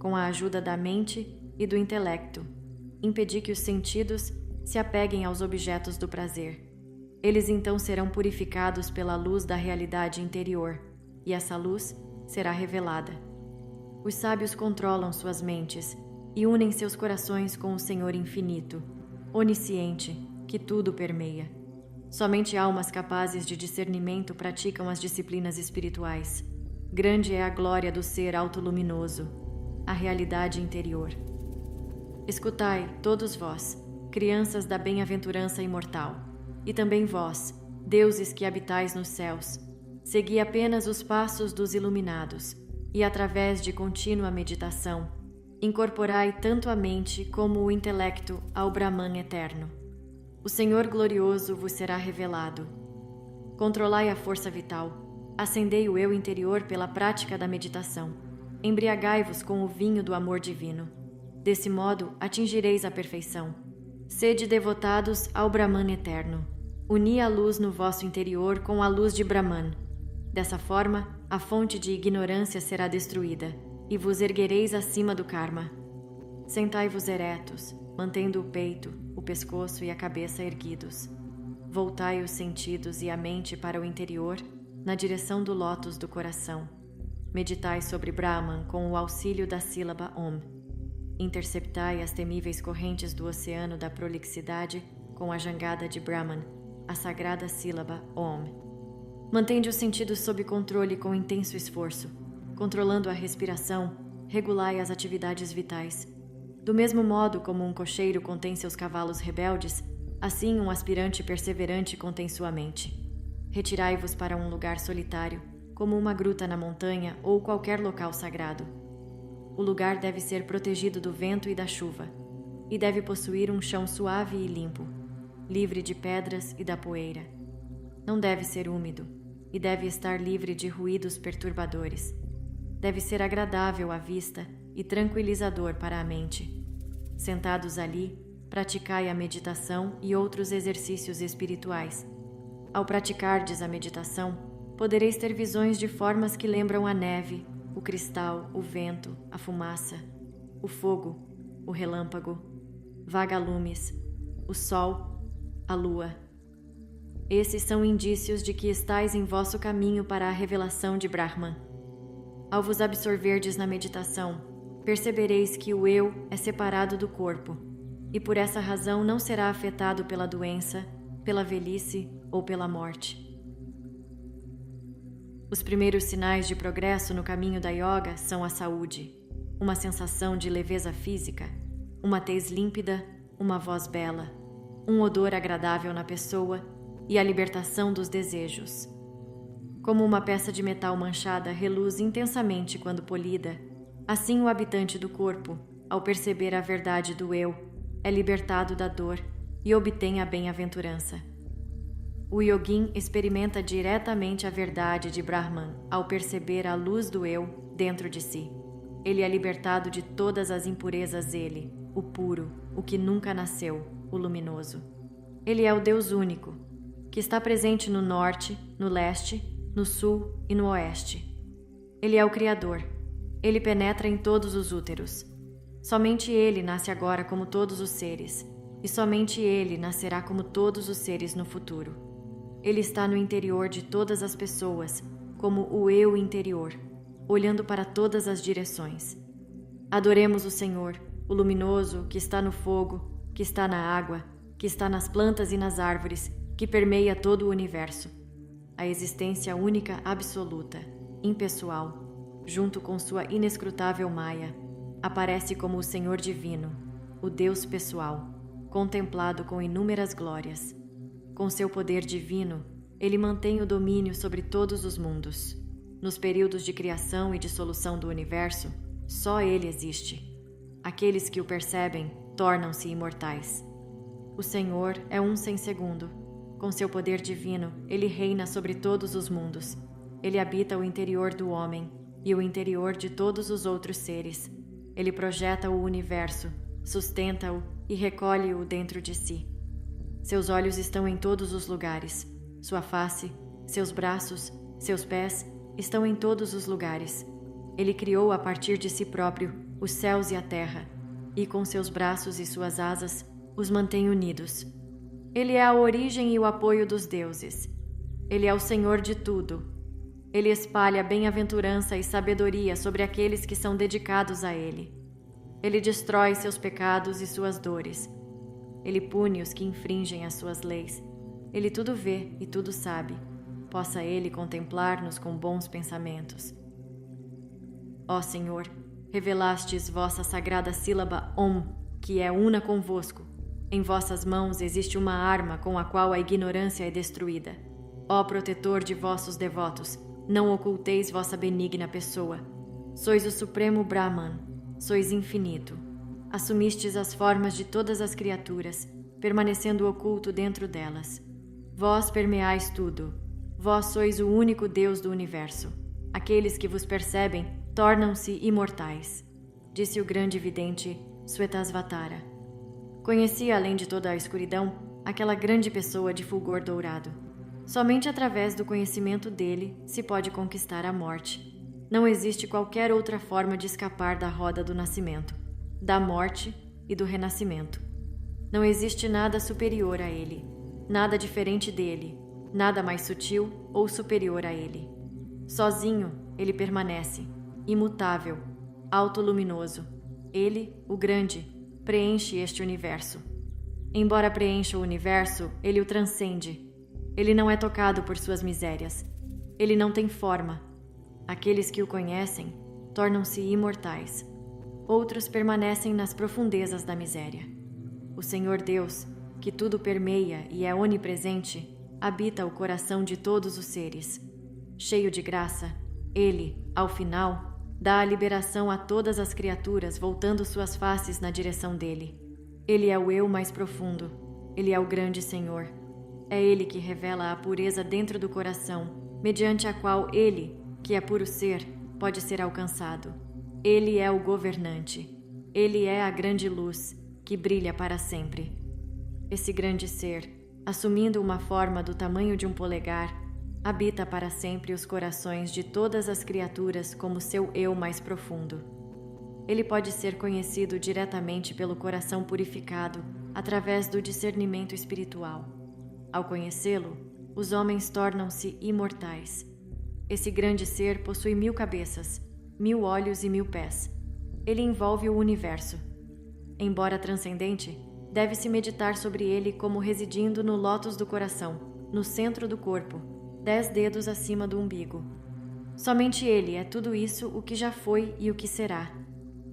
Com a ajuda da mente e do intelecto, impedi que os sentidos se apeguem aos objetos do prazer. Eles então serão purificados pela luz da realidade interior, e essa luz será revelada. Os sábios controlam suas mentes e unem seus corações com o Senhor infinito, onisciente, que tudo permeia. Somente almas capazes de discernimento praticam as disciplinas espirituais. Grande é a glória do ser autoluminoso, a realidade interior. Escutai, todos vós, crianças da bem-aventurança imortal, e também vós, deuses que habitais nos céus, segui apenas os passos dos iluminados, e através de contínua meditação, incorporai tanto a mente como o intelecto ao Brahman eterno. O Senhor glorioso vos será revelado. Controlai a força vital, acendei o eu interior pela prática da meditação, embriagai-vos com o vinho do amor divino. Desse modo, atingireis a perfeição. Sede devotados ao Brahman eterno. Uni a luz no vosso interior com a luz de Brahman. Dessa forma, a fonte de ignorância será destruída, e vos erguereis acima do karma. Sentai-vos eretos, mantendo o peito, o pescoço e a cabeça erguidos. Voltai os sentidos e a mente para o interior, na direção do lótus do coração. Meditai sobre Brahman com o auxílio da sílaba Om. Interceptai as temíveis correntes do oceano da prolixidade com a jangada de Brahman, a sagrada sílaba Om. Mantende os sentidos sob controle com intenso esforço. Controlando a respiração, regulai as atividades vitais. Do mesmo modo como um cocheiro contém seus cavalos rebeldes, assim um aspirante perseverante contém sua mente. Retirai-vos para um lugar solitário, como uma gruta na montanha ou qualquer local sagrado. O lugar deve ser protegido do vento e da chuva, e deve possuir um chão suave e limpo, livre de pedras e da poeira. Não deve ser úmido, e deve estar livre de ruídos perturbadores. deve ser agradável à vista e tranquilizador para a mente. Sentados ali, praticai a meditação e outros exercícios espirituais. Ao praticardes a meditação, podereis ter visões de formas que lembram a neve, o cristal, o vento, a fumaça, o fogo, o relâmpago, vagalumes, o sol, a lua. Esses são indícios de que estais em vosso caminho para a revelação de Brahman. Ao vos absorverdes na meditação, percebereis que o eu é separado do corpo, e por essa razão não será afetado pela doença, pela velhice ou pela morte. Os primeiros sinais de progresso no caminho da yoga são a saúde, uma sensação de leveza física, uma tez límpida, uma voz bela, um odor agradável na pessoa e a libertação dos desejos. Como uma peça de metal manchada reluz intensamente quando polida, assim o habitante do corpo, ao perceber a verdade do eu, é libertado da dor e obtém a bem-aventurança. O yogin experimenta diretamente a verdade de Brahman ao perceber a luz do eu dentro de si. Ele é libertado de todas as impurezas o puro, o que nunca nasceu, o luminoso. Ele é o Deus único, que está presente no norte, no leste, no sul e no oeste. Ele é o Criador. Ele penetra em todos os úteros. Somente Ele nasce agora como todos os seres, e somente Ele nascerá como todos os seres no futuro. Ele está no interior de todas as pessoas, como o eu interior, olhando para todas as direções. Adoremos o Senhor, o luminoso, que está no fogo, que está na água, que está nas plantas e nas árvores, que permeia todo o universo. A existência única absoluta, impessoal, junto com sua inescrutável Maya, aparece como o Senhor divino, o Deus pessoal, contemplado com inúmeras glórias. Com seu poder divino, ele mantém o domínio sobre todos os mundos. Nos períodos de criação e dissolução do universo, só ele existe. Aqueles que o percebem tornam-se imortais. O Senhor é um sem segundo. Com seu poder divino, ele reina sobre todos os mundos. Ele habita o interior do homem e o interior de todos os outros seres. Ele projeta o universo, sustenta-o e recolhe-o dentro de si. Seus olhos estão em todos os lugares. Sua face, seus braços, seus pés estão em todos os lugares. Ele criou a partir de si próprio os céus e a terra, e com seus braços e suas asas os mantém unidos. Ele é a origem e o apoio dos deuses. Ele é o Senhor de tudo. Ele espalha bem-aventurança e sabedoria sobre aqueles que são dedicados a Ele. Ele destrói seus pecados e suas dores. Ele pune os que infringem as suas leis. Ele tudo vê e tudo sabe. Possa Ele contemplar-nos com bons pensamentos. Ó Senhor, revelastes vossa sagrada sílaba Om, que é una convosco. Em vossas mãos existe uma arma com a qual a ignorância é destruída. Ó protetor de vossos devotos, não oculteis vossa benigna pessoa. Sois o supremo Brahman, sois infinito. Assumistes as formas de todas as criaturas, permanecendo oculto dentro delas. Vós permeais tudo. Vós sois o único Deus do universo. Aqueles que vos percebem tornam-se imortais, disse o grande vidente Swetasvatara. Conhecia, além de toda a escuridão, aquela grande pessoa de fulgor dourado. Somente através do conhecimento dele se pode conquistar a morte. Não existe qualquer outra forma de escapar da roda do nascimento, da morte e do renascimento. Não existe nada superior a ele, nada diferente dele, nada mais sutil ou superior a ele. Sozinho, ele permanece, imutável, autoluminoso. Ele, o grande, preenche este universo. Embora preencha o universo, ele o transcende. Ele não é tocado por suas misérias. Ele não tem forma. Aqueles que o conhecem tornam-se imortais. Outros permanecem nas profundezas da miséria. O Senhor Deus, que tudo permeia e é onipresente, habita o coração de todos os seres. Cheio de graça, Ele, ao final, dá a liberação a todas as criaturas, voltando suas faces na direção dele. Ele é o eu mais profundo. Ele é o grande Senhor. É Ele que revela a pureza dentro do coração, mediante a qual Ele, que é puro ser, pode ser alcançado. Ele é o governante. Ele é a grande luz que brilha para sempre. Esse grande ser, assumindo uma forma do tamanho de um polegar, habita para sempre os corações de todas as criaturas como seu eu mais profundo. Ele pode ser conhecido diretamente pelo coração purificado através do discernimento espiritual. Ao conhecê-lo, os homens tornam-se imortais. Esse grande ser possui 1000 cabeças, 1000 olhos e 1000 pés. Ele envolve o universo. Embora transcendente, deve-se meditar sobre ele como residindo no lótus do coração, no centro do corpo, 10 dedos acima do umbigo. Somente ele é tudo isso o que já foi e o que será.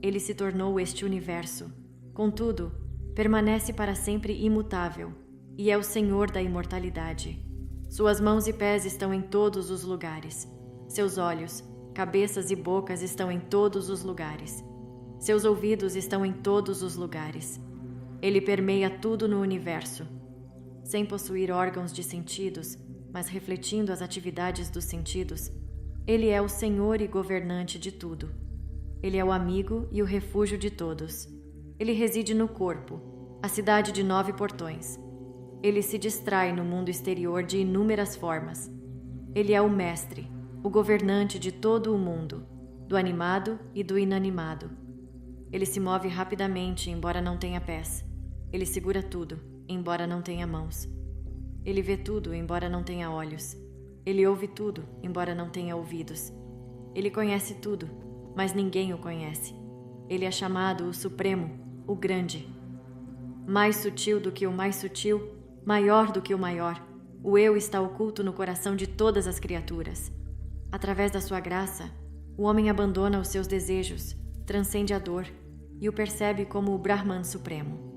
Ele se tornou este universo. Contudo, permanece para sempre imutável e é o Senhor da imortalidade. Suas mãos e pés estão em todos os lugares. Seus olhos, cabeças e bocas estão em todos os lugares. Seus ouvidos estão em todos os lugares. Ele permeia tudo no universo. Sem possuir órgãos de sentidos, mas refletindo as atividades dos sentidos, ele é o Senhor e governante de tudo. Ele é o amigo e o refúgio de todos. Ele reside no corpo, a cidade de 9 portões. Ele se distrai no mundo exterior de inúmeras formas. Ele é o mestre, o governante de todo o mundo, do animado e do inanimado. Ele se move rapidamente, embora não tenha pés. Ele segura tudo, embora não tenha mãos. Ele vê tudo, embora não tenha olhos. Ele ouve tudo, embora não tenha ouvidos. Ele conhece tudo, mas ninguém o conhece. Ele é chamado o Supremo, o Grande. Mais sutil do que o mais sutil, maior do que o maior, o Eu está oculto no coração de todas as criaturas. Através da sua graça, o homem abandona os seus desejos, transcende a dor e o percebe como o Brahman Supremo.